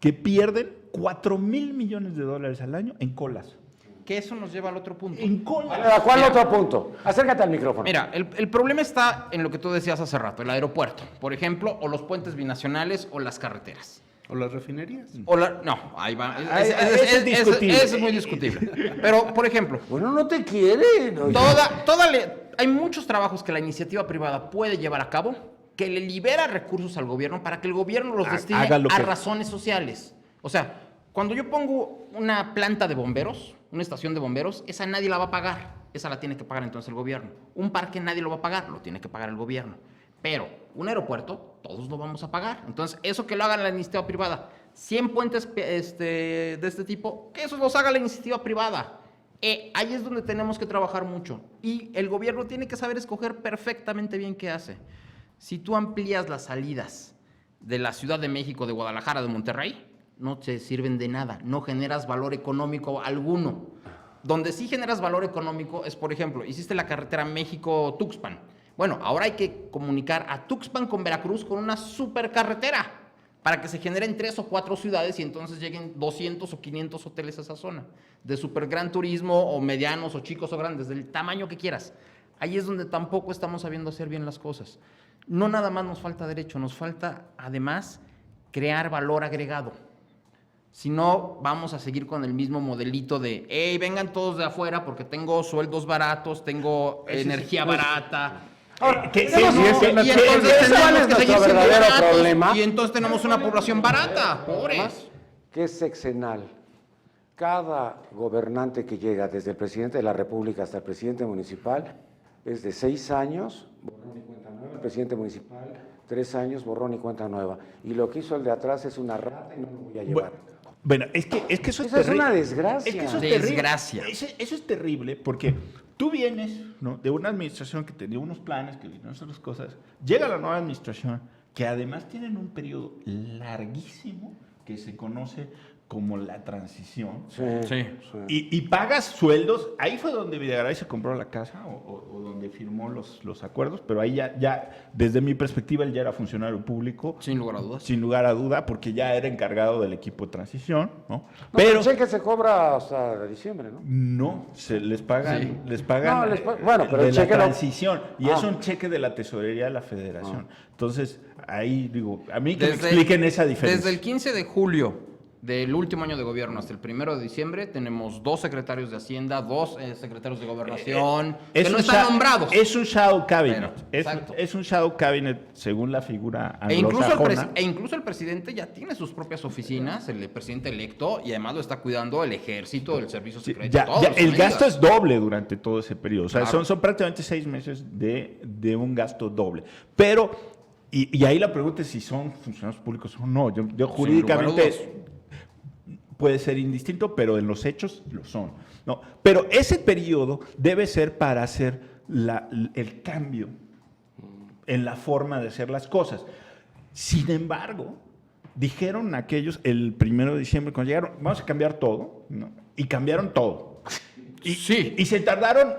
S2: que pierden $4,000 millones al año en colas.
S3: Que eso nos lleva al otro punto.
S2: En colas.
S1: ¿Cuál
S3: Mira.
S1: otro punto? Acércate al micrófono.
S3: Mira, el problema está en lo que tú decías hace rato, el aeropuerto, por ejemplo, o los puentes binacionales o las carreteras.
S4: ¿O las refinerías?
S3: No, ahí va.
S2: Ese es discutible.
S3: Ese es muy discutible. Pero, por ejemplo,
S1: Bueno, no te quieren. oye.
S3: hay muchos trabajos que la iniciativa privada puede llevar a cabo que le libera recursos al gobierno para que el gobierno los destine
S2: haga lo
S3: a
S2: que-
S3: razones sociales. O sea, cuando yo pongo una planta de bomberos, una estación de bomberos, esa nadie la va a pagar. Esa la tiene que pagar entonces el gobierno. Un parque nadie lo va a pagar, lo tiene que pagar el gobierno. Pero un aeropuerto, todos lo vamos a pagar. Entonces, eso que lo haga la iniciativa privada. 100 puentes de este tipo, que eso los haga la iniciativa privada. Ahí es donde tenemos que trabajar mucho. Y el gobierno tiene que saber escoger perfectamente bien qué hace. Si tú amplías las salidas de la Ciudad de México, de Guadalajara, de Monterrey, no te sirven de nada. No generas valor económico alguno. Donde sí generas valor económico es, por ejemplo, hiciste la carretera México-Tuxpan. Bueno, ahora hay que comunicar a Tuxpan con Veracruz con una supercarretera para que se generen 3 o 4 ciudades y entonces lleguen 200 o 500 hoteles a esa zona, de super gran turismo o medianos o chicos o grandes, del tamaño que quieras. Ahí es donde tampoco estamos sabiendo hacer bien las cosas. No nada más nos falta derecho, nos falta además crear valor agregado. Si no, vamos a seguir con el mismo modelito de, hey, vengan todos de afuera porque tengo sueldos baratos, tengo energía barata.
S1: Ahora,
S2: que-
S1: tenemos-
S2: sí,
S3: Y entonces
S1: ¿cuál es
S3: tenemos que seguir
S1: nuestro
S3: siendo
S1: verdadero
S3: baratos,
S1: problema?
S3: y entonces tenemos una población barata, pobres.
S1: Además, que es sexenal. Cada gobernante que llega, desde el presidente de la República hasta el presidente municipal, es de 6 años, borrón y cuenta nueva. El presidente municipal, 3 años, borrón y cuenta nueva. Y lo que hizo el de atrás es una rata y no lo voy a llevar.
S2: Bueno, es que eso es
S1: Esa es
S2: terrible.
S1: una desgracia.
S2: Es que eso es
S3: Desgracia.
S2: terrible. Eso es terrible porque tú vienes, ¿no?, de una administración que tenía unos planes, que tenía otras cosas. Llega la nueva administración, que además tienen un periodo larguísimo que se conoce como la transición.
S1: Sí,
S3: Sí.
S1: sí.
S2: Y pagas sueldos. Ahí fue donde Videgaray se compró la casa o donde firmó los acuerdos, pero ahí ya, desde mi perspectiva, él ya era funcionario público.
S3: Sin lugar a dudas.
S2: Sin lugar a duda, porque ya era encargado del equipo de transición, ¿no?
S1: No,
S2: Pero
S1: el cheque se cobra hasta diciembre, ¿no?
S2: no, se les pagan,
S3: Sí.
S2: les pagan
S1: No, bueno, pero
S2: de
S1: el
S2: la
S1: cheque no-
S2: transición y es
S1: Ah.
S2: un cheque de la tesorería de la Federación. Entonces, ahí digo, a mí que me
S3: Desde-
S2: expliquen esa diferencia.
S3: Desde el 15 de julio del último año de gobierno hasta el 1 de diciembre tenemos 2 secretarios de Hacienda, 2 secretarios de Gobernación, que no están nombrados.
S2: Es un shadow cabinet.
S3: Pero,
S2: Es,
S3: exacto.
S2: es un shadow cabinet según la figura
S3: E incluso,
S2: anglosajona.
S3: incluso el presidente ya tiene sus propias oficinas, el presidente electo, y además lo está cuidando el ejército, el servicio
S2: Sí,
S3: secreto.
S2: ya-
S3: todos
S2: ya
S3: los
S2: el
S3: medidas.
S2: gasto es doble durante todo ese periodo. O sea,
S3: Claro.
S2: son prácticamente 6 meses de un gasto doble. Pero, y ahí la pregunta es si son funcionarios públicos o no. Yo
S3: lugar a
S2: jurídicamente
S3: dudas.
S2: puede ser indistinto, pero en los hechos lo son. ¿No? Pero ese periodo debe ser para hacer el cambio en la forma de hacer las cosas. Sin embargo, dijeron aquellos el 1 de diciembre, cuando llegaron, vamos a cambiar todo, ¿no? Y cambiaron todo.
S3: Sí.
S2: Y se tardaron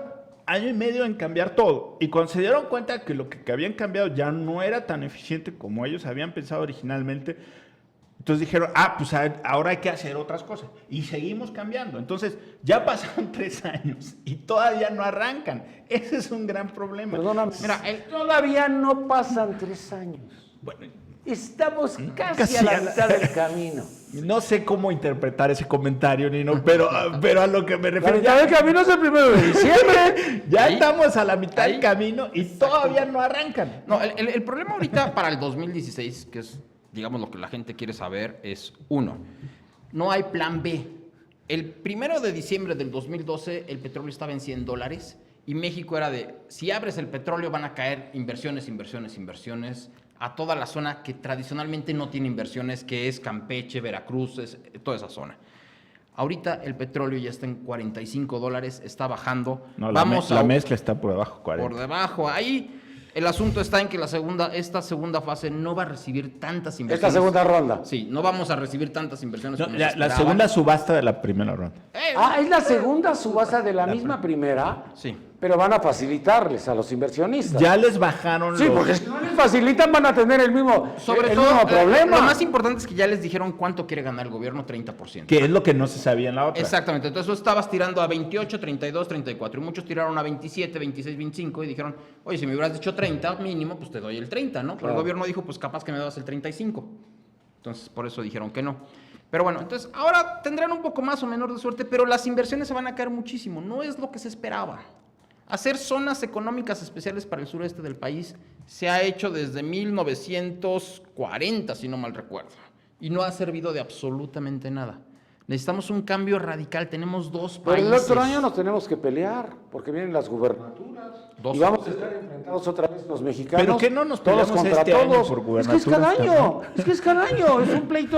S2: año y medio en cambiar todo. Y cuando se dieron cuenta que lo que habían cambiado ya no era tan eficiente como ellos habían pensado originalmente, entonces dijeron, pues ahora hay que hacer otras cosas. Y seguimos cambiando. Entonces, ya pasaron 3 años y todavía no arrancan. Ese es un gran problema.
S1: Perdóname.
S3: Mira,
S1: Todavía no pasan 3 años.
S2: Bueno,
S1: Estamos casi
S2: Casi
S1: a la
S2: a la-
S1: mitad del camino.
S2: no sé cómo interpretar ese comentario, Nino, pero a lo que me
S1: La
S2: refiero,
S1: mitad del camino es el 1 de diciembre.
S2: ya
S3: Ahí.
S2: estamos a la mitad
S3: Ahí.
S2: del camino y todavía no arrancan.
S3: No, el problema ahorita para el 2016, que es, digamos, lo que la gente quiere saber, es, 1, no hay plan B. El 1 de diciembre del 2012, el petróleo estaba en $100 y México era de, si abres el petróleo van a caer inversiones a toda la zona que tradicionalmente no tiene inversiones, que es Campeche, Veracruz, toda esa zona. Ahorita el petróleo ya está en $45, está bajando.
S2: No,
S3: Vamos
S2: la
S3: a-
S2: mezcla está por debajo, 40.
S3: por debajo. Ahí el asunto está en que esta segunda fase no va a recibir tantas
S1: Esta
S3: inversiones.
S1: segunda ronda.
S3: Sí, no vamos a recibir tantas inversiones
S2: No,
S3: como
S2: la
S3: se esperaban.
S2: segunda subasta de la primera ronda.
S1: Es la segunda subasta de la misma primera,
S3: Sí.
S1: pero van a facilitarles a los inversionistas.
S2: Ya les bajaron
S1: Sí,
S2: los...
S1: porque si no les facilitan van a tener el mismo
S3: Lo
S1: problema.
S3: más importante es que ya les dijeron cuánto quiere ganar el gobierno, 30%.
S2: Que es lo que no se sabía en la otra.
S3: Exactamente, entonces tú estabas tirando a 28, 32, 34 y muchos tiraron a 27, 26, 25 y dijeron, oye, si me hubieras dicho 30 mínimo, pues te doy el 30, ¿no? Pero
S1: Claro.
S3: el gobierno dijo, pues capaz que me das el 35. Entonces, por eso dijeron que no. Pero bueno, entonces ahora tendrán un poco más o menos de suerte, pero las inversiones se van a caer muchísimo, no es lo que se esperaba. Hacer zonas económicas especiales para el sureste del país se ha hecho desde 1940, si no mal recuerdo, y no ha servido de absolutamente nada. Necesitamos un cambio radical, tenemos 2
S1: Pero
S3: países.
S1: el otro año nos tenemos que pelear, porque vienen las gubernaturas.
S3: Dos.
S1: Y vamos a estar enfrentados otra vez los mexicanos.
S2: ¿Pero qué no nos
S1: todos
S2: peleamos
S1: contra
S2: este año
S1: todos?
S2: por
S1: Es que es cada
S2: gubernaturas
S1: año, es que es cada año, es un pleito.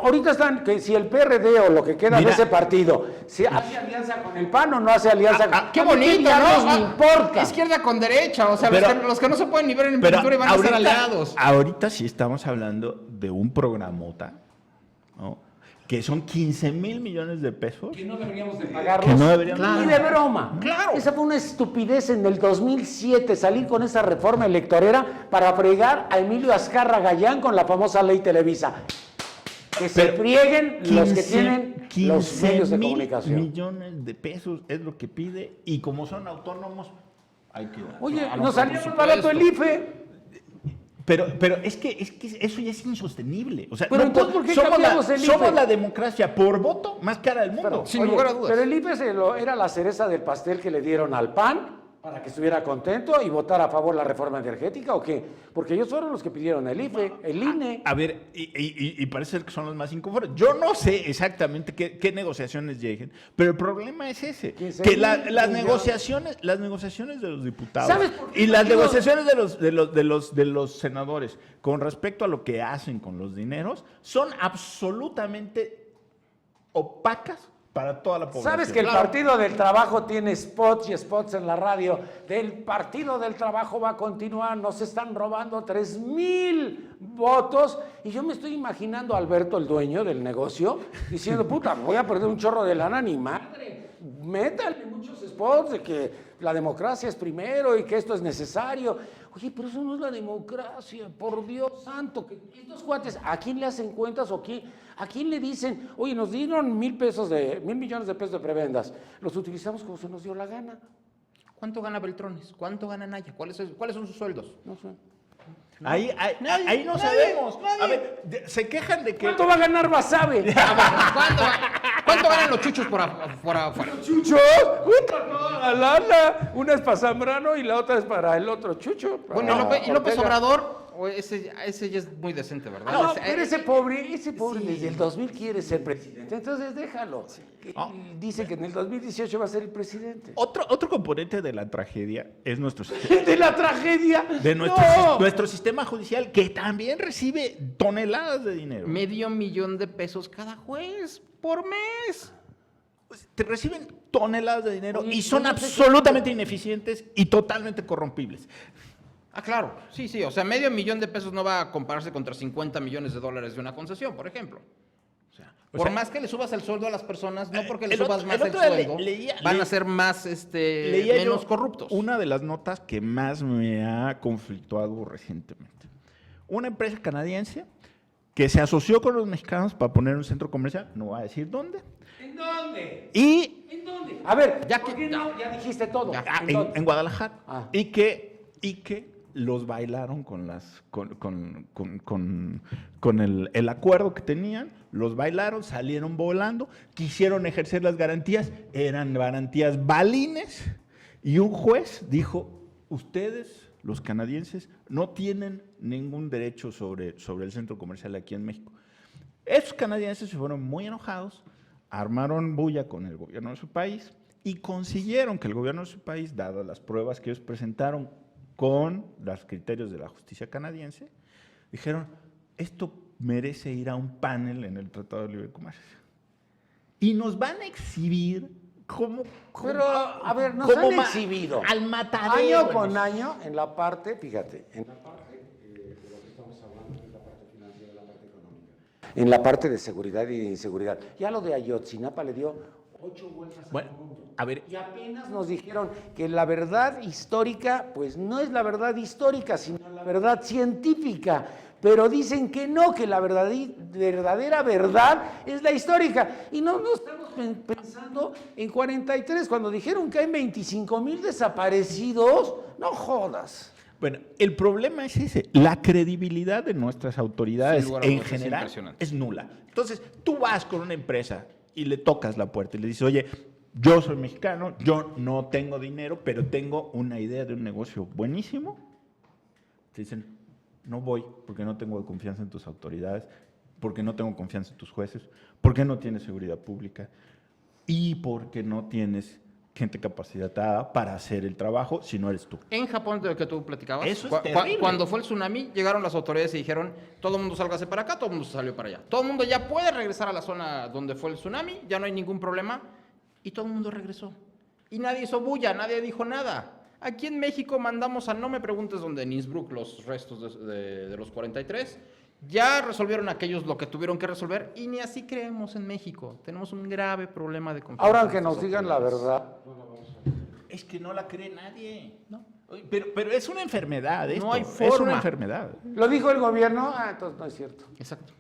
S1: Ahorita están, que si el PRD o lo que queda
S2: Mira.
S1: de ese partido, si hace alianza con el PAN o no hace alianza con
S3: ¡Qué
S1: A mí
S3: bonito,
S1: diablos
S3: ¿no?
S1: me importa.
S3: Izquierda con derecha, o sea,
S2: Pero-
S3: los que no se pueden ni ver en
S2: Pero
S3: pintura y van a ser aliados.
S2: ahorita sí estamos hablando de un programota, ¿no?, que son 15,000 millones de pesos.
S1: Que no deberíamos de pagarlos.
S2: Que no deberíamos.
S1: Ni de broma.
S3: Claro.
S1: Esa fue una estupidez en el 2007, salir con esa reforma electorera para fregar a Emilio Azcarra Gallán con la famosa ley Televisa. Que se
S2: Pero
S1: frieguen los que
S2: 15
S1: tienen los medios de
S2: 15,000
S1: comunicación.
S2: millones de pesos es lo que pide, y como son autónomos, hay que dar.
S1: Oye,
S3: Claro,
S1: nos
S3: por
S1: salió muy
S3: supuesto.
S1: barato el IFE.
S2: Pero es que eso ya es insostenible. O sea,
S1: pero entonces, ¿por qué cambiamos el IFE?
S2: Somos la democracia por voto más cara del mundo.
S3: Sin lugar a dudas.
S1: Pero el IFE era la cereza del pastel que le dieron al PAN para que estuviera contento y votara a favor la reforma energética, ¿o qué? Porque ellos fueron los que pidieron el IFE, el INE.
S2: A ver, y parece ser que son los más inconformes. Yo no sé exactamente qué negociaciones lleguen, pero el problema es ese, que las negociaciones de los diputados y las negociaciones de los senadores con respecto a lo que hacen con los dineros son absolutamente opacas para toda la población.
S1: ¿Sabes que el Partido del Trabajo tiene spots y spots en la radio? Del Partido del Trabajo va a continuar, nos están robando 3,000 votos. Y yo me estoy imaginando a Alberto, el dueño del negocio, diciendo, puta, voy a perder un chorro de lana, ni madre. Métanle muchos spots de que la democracia es primero y que esto es necesario. Oye, pero eso no es la democracia, por Dios santo. Que estos cuates, ¿a quién le hacen cuentas o a quién le dicen, oye, nos dieron 1,000 millones de pesos de prebendas, los utilizamos como se nos dio la gana?
S3: ¿Cuánto gana Beltrones? ¿Cuánto gana Naya? ¿Cuáles son sus sueldos?
S1: No sé.
S2: Ahí no sabemos. A ver, se quejan de que...
S1: ¿Cuánto va a ganar Basabe?
S3: ¿Cuánto ganan los chuchos por afuera?
S1: ¿Chuchos? ¡Puta, no! La lana. Una es para Zambrano y la otra es para el otro chucho.
S3: Bueno, y López
S1: Ortega.
S3: Obrador, ese ya es muy decente, ¿verdad?
S1: No, pero ese pobre
S3: sí.
S1: desde el 2000 quiere ser presidente, entonces déjalo. Dice que en el 2018 va a ser el presidente.
S2: Otro componente de la tragedia es nuestro
S1: ¿De la tragedia?
S2: nuestro sistema judicial, que también recibe toneladas de dinero.
S3: $500,000 cada juez por mes.
S2: Te reciben toneladas de dinero
S1: Oye,
S2: y son
S1: yo no sé
S2: absolutamente ineficientes y totalmente corrompibles.
S3: Ah, claro. Sí. O sea, $500,000 no va a compararse contra $50 millones de una concesión, por ejemplo. Por más que le subas el sueldo a las personas, no porque le subas más el sueldo, van a ser más, menos corruptos.
S2: Una de las notas que más me ha conflictuado recientemente. Una empresa canadiense que se asoció con los mexicanos para poner un centro comercial, no voy a decir dónde.
S1: ¿En dónde?
S2: ¿En
S1: dónde? A ver,
S3: Ya
S1: ¿por
S3: que-
S1: qué no? Ya dijiste todo.
S2: En Guadalajara.
S1: Ah.
S2: Y que los bailaron con el acuerdo que tenían, los bailaron, salieron volando, quisieron ejercer las garantías, eran garantías balines, y un juez dijo, ustedes, los canadienses, no tienen ningún derecho sobre el centro comercial aquí en México. Estos canadienses se fueron muy enojados, armaron bulla con el gobierno de su país y consiguieron que el gobierno de su país, dadas las pruebas que ellos presentaron con los criterios de la justicia canadiense, dijeron, esto merece ir a un panel en el Tratado de Libre Comercio. Y nos van a exhibir como
S1: Pero, a ver, nos han exhibido.
S2: al matadero.
S1: Año con año, en la parte, fíjate, en la parte de lo que estamos hablando, en la parte financiera, en la parte económica, en la parte de seguridad y de inseguridad. Ya lo de Ayotzinapa le dio 8 vueltas
S2: Bueno,
S1: al mundo.
S2: a ver,
S1: Y apenas nos dijeron que la verdad histórica, pues no es la verdad histórica, sino la verdad científica. Pero dicen que no, que la verdadera verdad es la histórica. Y no estamos pensando en 43, cuando dijeron que hay 25,000 desaparecidos. No jodas.
S2: bueno, el problema es ese. La credibilidad de nuestras autoridades
S3: Sin lugar a
S2: en
S3: dudas, es
S2: general
S3: impresionante.
S2: es nula. Entonces, tú vas con una empresa y le tocas la puerta y le dices, oye, yo soy mexicano, yo no tengo dinero, pero tengo una idea de un negocio buenísimo. Te dicen, no voy porque no tengo confianza en tus autoridades, porque no tengo confianza en tus jueces, porque no tienes seguridad pública y porque no tienes gente capacitada para hacer el trabajo si no eres tú.
S3: En Japón, de lo que tú platicabas,
S2: Eso es terrible.
S3: cuando fue el tsunami, llegaron las autoridades y dijeron, todo el mundo sálgase para acá, todo el mundo se salió para allá. Todo el mundo ya puede regresar a la zona donde fue el tsunami, ya no hay ningún problema, y todo el mundo regresó. Y nadie hizo bulla, nadie dijo nada. Aquí en México mandamos a, no me preguntes dónde, en Innsbruck, los restos de los 43. Ya resolvieron aquellos lo que tuvieron que resolver y ni así creemos en México. Tenemos un grave problema de confianza.
S1: Ahora, aunque
S3: en
S1: nos
S3: estas
S1: digan la
S3: autoridades.
S1: verdad,
S2: Es que no la cree nadie.
S3: No.
S2: Pero es una enfermedad esto.
S3: No hay
S2: Es
S3: forma.
S2: una enfermedad.
S1: lo dijo el gobierno, entonces no es cierto.
S3: Exacto.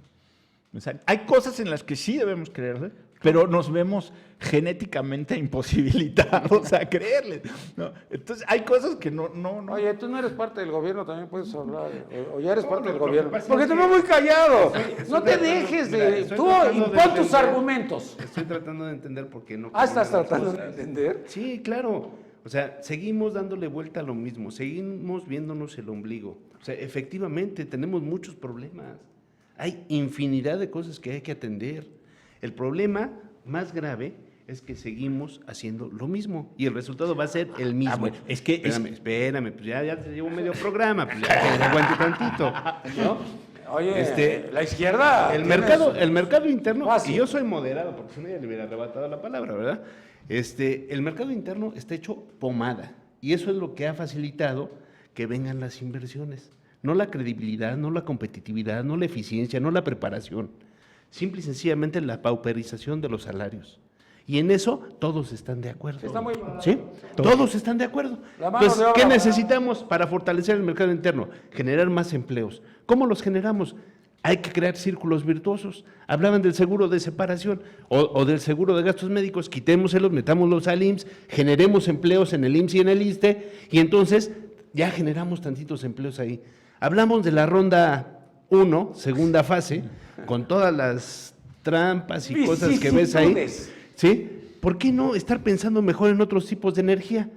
S2: O sea, hay cosas en las que sí debemos creerle, pero nos vemos genéticamente imposibilitados a creerles, ¿no? Entonces, hay cosas que no.
S1: Oye, tú no eres parte del gobierno, también puedes hablar, o ya eres parte del
S4: lo que
S1: gobierno.
S4: pasa
S1: Porque
S4: es
S1: te
S4: que
S1: veo muy callado.
S4: estoy
S1: No te
S4: tratando-
S1: dejes
S4: mira,
S1: de...
S4: estoy
S1: Tú
S4: tratando de
S1: impon tus
S4: entender.
S1: argumentos.
S4: Estoy tratando de entender por qué no.
S1: ¿Estás
S4: combinan las
S1: tratando de
S4: cosas.
S1: entender?
S4: Sí, claro. O sea, seguimos dándole vuelta a lo mismo, seguimos viéndonos el ombligo. O sea, efectivamente, tenemos muchos problemas. Hay infinidad de cosas que hay que atender. El problema más grave es que seguimos haciendo lo mismo y el resultado va a ser el mismo.
S2: bueno, es que...
S4: Espérame, pues ya te llevo medio programa, pues ya que aguante tantito, ¿no?
S1: Oye, la izquierda...
S4: El
S1: tienes-
S4: mercado interno,
S1: Fácil.
S4: y yo soy moderado, porque si no ya le hubiera arrebatado la palabra, ¿verdad? El mercado interno está hecho pomada, y eso es lo que ha facilitado que vengan las inversiones. No la credibilidad, no la competitividad, no la eficiencia, no la preparación. Simple y sencillamente la pauperización de los salarios. Y en eso todos están de acuerdo.
S1: Está muy barato.
S4: ¿Sí? Todos están de acuerdo.
S1: La mano
S4: Entonces,
S1: de obra
S4: ¿qué
S1: barata.
S4: necesitamos para fortalecer el mercado interno? Generar más empleos. ¿Cómo los generamos? Hay que crear círculos virtuosos. Hablaban del seguro de separación o del seguro de gastos médicos. Quitémoselos, metámoslos al IMSS, generemos empleos en el IMSS y en el ISSSTE, y entonces ya generamos tantitos empleos ahí. Hablamos de la ronda 1, segunda fase, con todas las trampas y cosas que ves ahí.
S1: Vicisitudes.
S4: ¿Sí? ¿Por qué no estar pensando mejor en otros tipos de energía?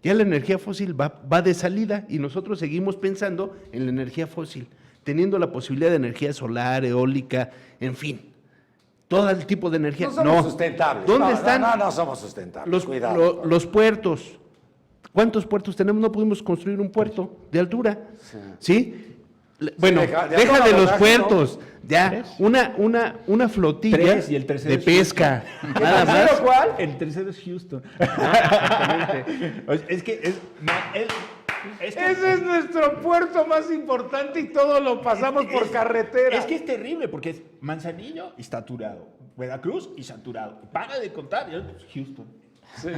S4: Ya la energía fósil va de salida y nosotros seguimos pensando en la energía fósil, teniendo la posibilidad de energía solar, eólica, en fin, todo el tipo de energía.
S1: No somos sustentables.
S4: ¿Dónde
S1: No,
S4: están
S1: No, somos sustentables. Cuidado.
S4: los puertos? ¿Cuántos puertos tenemos? No pudimos construir un puerto de altura. ¿Sí? Bueno,
S1: deja
S4: deja de los
S1: abordaje,
S4: puertos. Ya, una flotilla
S2: 3 y el tercero
S4: de
S2: es
S4: pesca. Nada más.
S1: ¿Tercero cuál?
S2: El tercero es Houston.
S4: Exactamente.
S2: O sea, es que
S1: Ese es nuestro puerto más importante y todo lo pasamos por carretera.
S2: Es que es terrible porque es Manzanillo y saturado, Veracruz y saturado. Para de contar, y otro es Houston.
S1: Sí,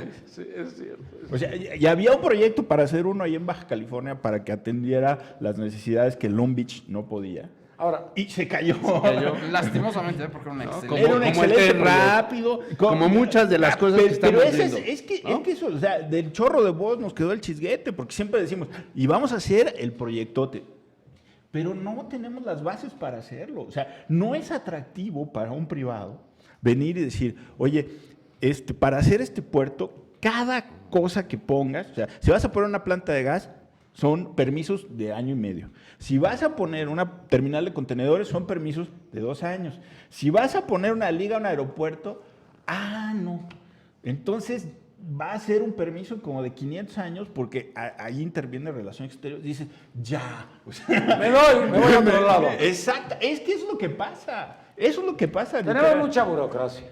S1: es cierto.
S2: O sea, ya había un proyecto para hacer uno ahí en Baja California para que atendiera las necesidades que Long Beach no podía.
S1: Ahora,
S2: Y se cayó.
S3: Lastimosamente, porque era una excelente.
S2: Era un
S4: Como el
S2: excelente
S4: tren
S2: proyecto.
S4: rápido, como muchas de las cosas que estamos
S2: Pero
S4: viendo.
S2: es que
S4: ¿no?
S2: eso, o sea, del chorro de voz nos quedó el chisguete, porque siempre decimos, y vamos a hacer el proyectote. Pero no tenemos las bases para hacerlo. O sea, no es atractivo para un privado venir y decir, oye, para hacer este puerto, cada cosa que pongas, o sea, si vas a poner una planta de gas, son permisos de año y medio. Si vas a poner una terminal de contenedores, son permisos de 2 años. Si vas a poner una liga a un aeropuerto, no. Entonces va a ser un permiso como de 500 años porque ahí interviene Relaciones Exteriores. Dices, ya. O sea,
S1: me voy a otro lado.
S2: exacto. Es que eso es lo que pasa. Eso es lo que pasa.
S1: Tenemos
S2: literal.
S1: mucha burocracia.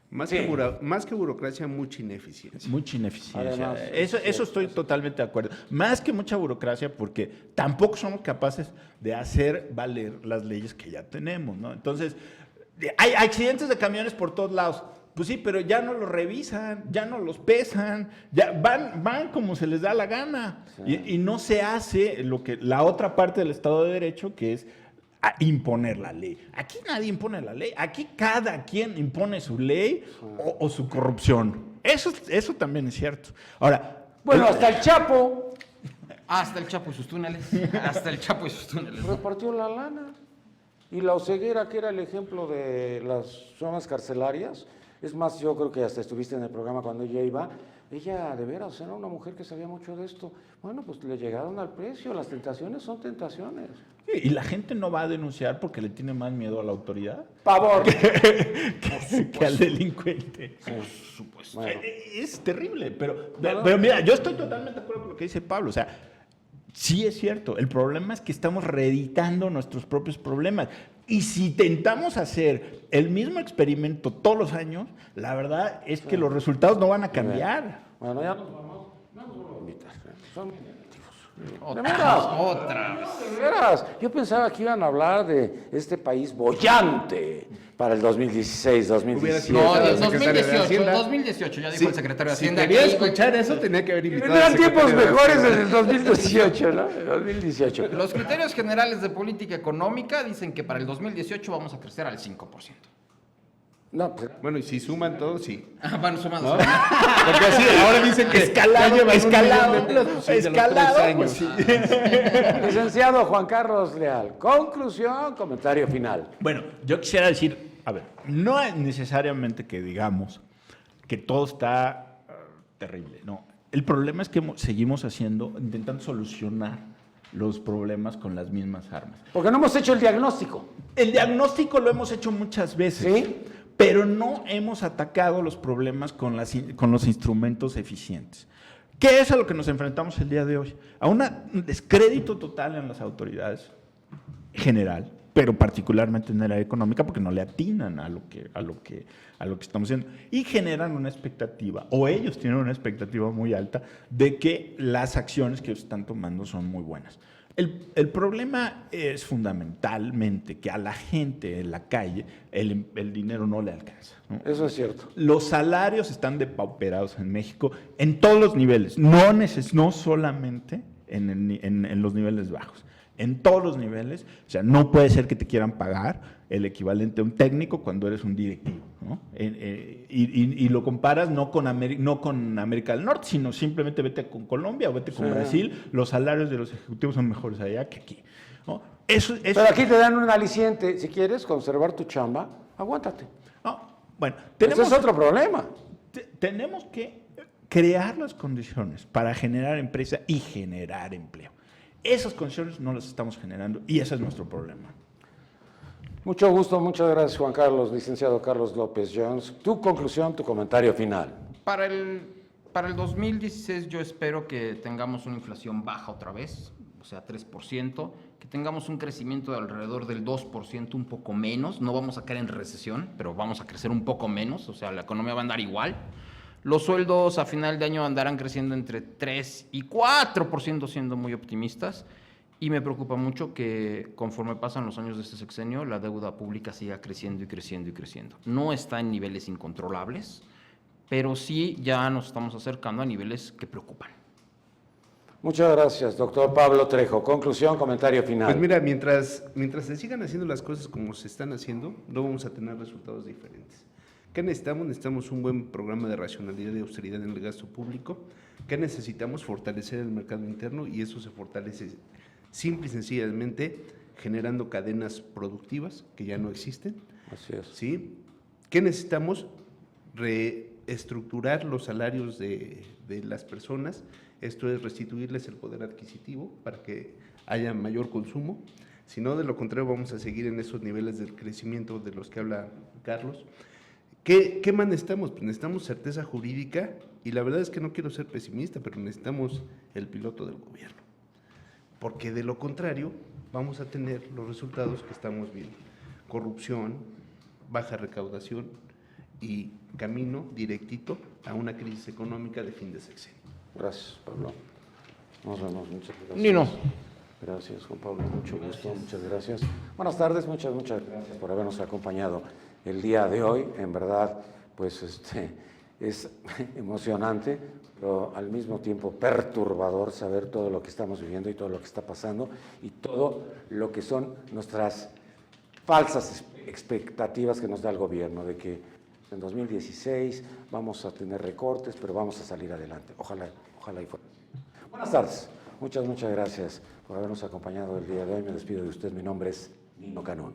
S4: Más que burocracia, mucha ineficiencia.
S2: Mucha ineficiencia.
S1: Además,
S2: Eso estoy totalmente de acuerdo. Más que mucha burocracia, porque tampoco somos capaces de hacer valer las leyes que ya tenemos, ¿no? Entonces, hay accidentes de camiones por todos lados. Pues sí, pero ya no los revisan, ya no los pesan, ya van como se les da la gana.
S1: Sí.
S2: Y no se hace lo que la otra parte del Estado de Derecho, que es a imponer la ley. Aquí nadie impone la ley. Aquí cada quien impone su ley o su corrupción. Eso también es cierto. Ahora,
S1: Bueno, hasta el Chapo
S3: Hasta el Chapo y sus túneles. Hasta el Chapo y sus túneles.
S1: repartió la lana. Y la Oseguera, que era el ejemplo de las zonas carcelarias, es más, yo creo que hasta estuviste en el programa cuando ella iba, ella de veras era una mujer que sabía mucho de esto. Bueno, pues le llegaron al precio, las tentaciones son tentaciones.
S2: ¿y la gente no va a denunciar porque le tiene más miedo a la autoridad
S1: Pavor.
S2: que al delincuente?
S1: Por supuesto. Bueno.
S2: Es terrible, pero mira, yo estoy totalmente de acuerdo con lo que dice Pablo. O sea, sí es cierto, el problema es que estamos reeditando nuestros propios problemas. Y si intentamos hacer el mismo experimento todos los años, la verdad es que los resultados no van a cambiar.
S1: Bueno, ya nos vamos a invitar. Son muy negativos.
S3: Otra,
S1: De veras.
S3: otra vez.
S1: De veras, yo pensaba que iban a hablar de este país bollante para el 2016, 2017.
S3: No,
S4: Secretario
S3: de
S4: de
S3: 2018,
S4: Hacienda.
S3: 2018, ya dijo el secretario de
S4: Si
S3: Hacienda.
S4: quería
S3: que-
S4: escuchar eso, tenía que haber invitado
S1: Tendrán
S4: al
S1: tiempos
S4: secretario de
S1: mejores
S4: Hacienda.
S1: en el 2018, ¿no? El 2018.
S3: Los criterios generales de política económica dicen que para el 2018 vamos a crecer al 5%.
S1: No, pues,
S4: Bueno, y si suman todos, sí.
S3: Bueno, sumado.
S4: ¿No? Porque así, ahora dicen que
S2: Escalado,
S4: ya llevan
S2: escalado,
S4: un millón de empleos, pues sí, de los
S2: escalado,
S4: 3
S2: pues
S4: años.
S2: sí.
S1: licenciado Juan Carlos Leal, conclusión, comentario final.
S2: Bueno, yo quisiera decir, a ver, no es necesariamente que digamos que todo está terrible, no. El problema es que seguimos intentando solucionar los problemas con las mismas armas.
S1: Porque no hemos hecho el diagnóstico.
S2: El diagnóstico lo hemos hecho muchas veces,
S1: ¿Sí?
S2: pero no hemos atacado los problemas con los instrumentos eficientes. ¿Qué es a lo que nos enfrentamos el día de hoy? A un descrédito total en las autoridades general, pero particularmente en el área económica, porque no le atinan a lo que estamos haciendo. Y generan una expectativa, o ellos tienen una expectativa muy alta, de que las acciones que ellos están tomando son muy buenas. El problema es fundamentalmente que a la gente en la calle el dinero no le alcanza, ¿no?
S1: Eso es cierto.
S2: Los salarios están depauperados en México en todos los niveles, no solamente en los niveles bajos, en todos los niveles. O sea, no puede ser que te quieran pagar el equivalente a un técnico cuando eres un directivo, ¿no? Y lo comparas no con América del Norte, sino simplemente vete con Colombia o vete con Brasil. Los salarios de los ejecutivos son mejores allá que aquí, ¿no?
S1: Pero aquí te dan un aliciente. Si quieres conservar tu chamba, aguántate.
S2: No, bueno,
S1: Ese es otro problema.
S2: tenemos que crear las condiciones para generar empresa y generar empleo. Esas condiciones no las estamos generando y ese es nuestro problema.
S1: Mucho gusto, muchas gracias, Juan Carlos, licenciado Carlos López Jones. Tu conclusión, tu comentario final.
S3: Para el 2016 yo espero que tengamos una inflación baja otra vez, o sea, 3%, que tengamos un crecimiento de alrededor del 2%, un poco menos. No vamos a caer en recesión, pero vamos a crecer un poco menos, o sea, la economía va a andar igual. Los sueldos a final de año andarán creciendo entre 3 y 4%, siendo muy optimistas. Y me preocupa mucho que conforme pasan los años de este sexenio, la deuda pública siga creciendo y creciendo y creciendo. No está en niveles incontrolables, pero sí ya nos estamos acercando a niveles que preocupan.
S1: Muchas gracias, doctor Pablo Trejo. Conclusión, comentario final.
S4: Pues mira, mientras se sigan haciendo las cosas como se están haciendo, no vamos a tener resultados diferentes. ¿Qué necesitamos? Necesitamos un buen programa de racionalidad y austeridad en el gasto público. ¿Qué necesitamos? Fortalecer el mercado interno, y eso se fortalece simple y sencillamente generando cadenas productivas que ya no existen.
S1: Así es.
S4: ¿Sí? ¿Qué necesitamos? Reestructurar los salarios de las personas. Esto es restituirles el poder adquisitivo para que haya mayor consumo. Si no, de lo contrario, vamos a seguir en esos niveles del crecimiento de los que habla Carlos. ¿Qué más necesitamos? Pues necesitamos certeza jurídica, y la verdad es que no quiero ser pesimista, pero necesitamos el piloto del gobierno. Porque de lo contrario, vamos a tener los resultados que estamos viendo: corrupción, baja recaudación y camino directito a una crisis económica de fin de sexenio.
S1: Gracias, Pablo. Nos vemos, muchas gracias.
S3: Nino.
S1: Gracias, Juan Pablo, mucho gusto, muchas gracias. Buenas tardes, muchas gracias por habernos acompañado el día de hoy. En verdad, pues es emocionante, pero al mismo tiempo perturbador saber todo lo que estamos viviendo y todo lo que está pasando y todo lo que son nuestras falsas expectativas que nos da el gobierno de que en 2016 vamos a tener recortes, pero vamos a salir adelante. Ojalá y fuera. Buenas tardes. Muchas gracias por habernos acompañado el día de hoy. Me despido de usted. Mi nombre es Nino Canón.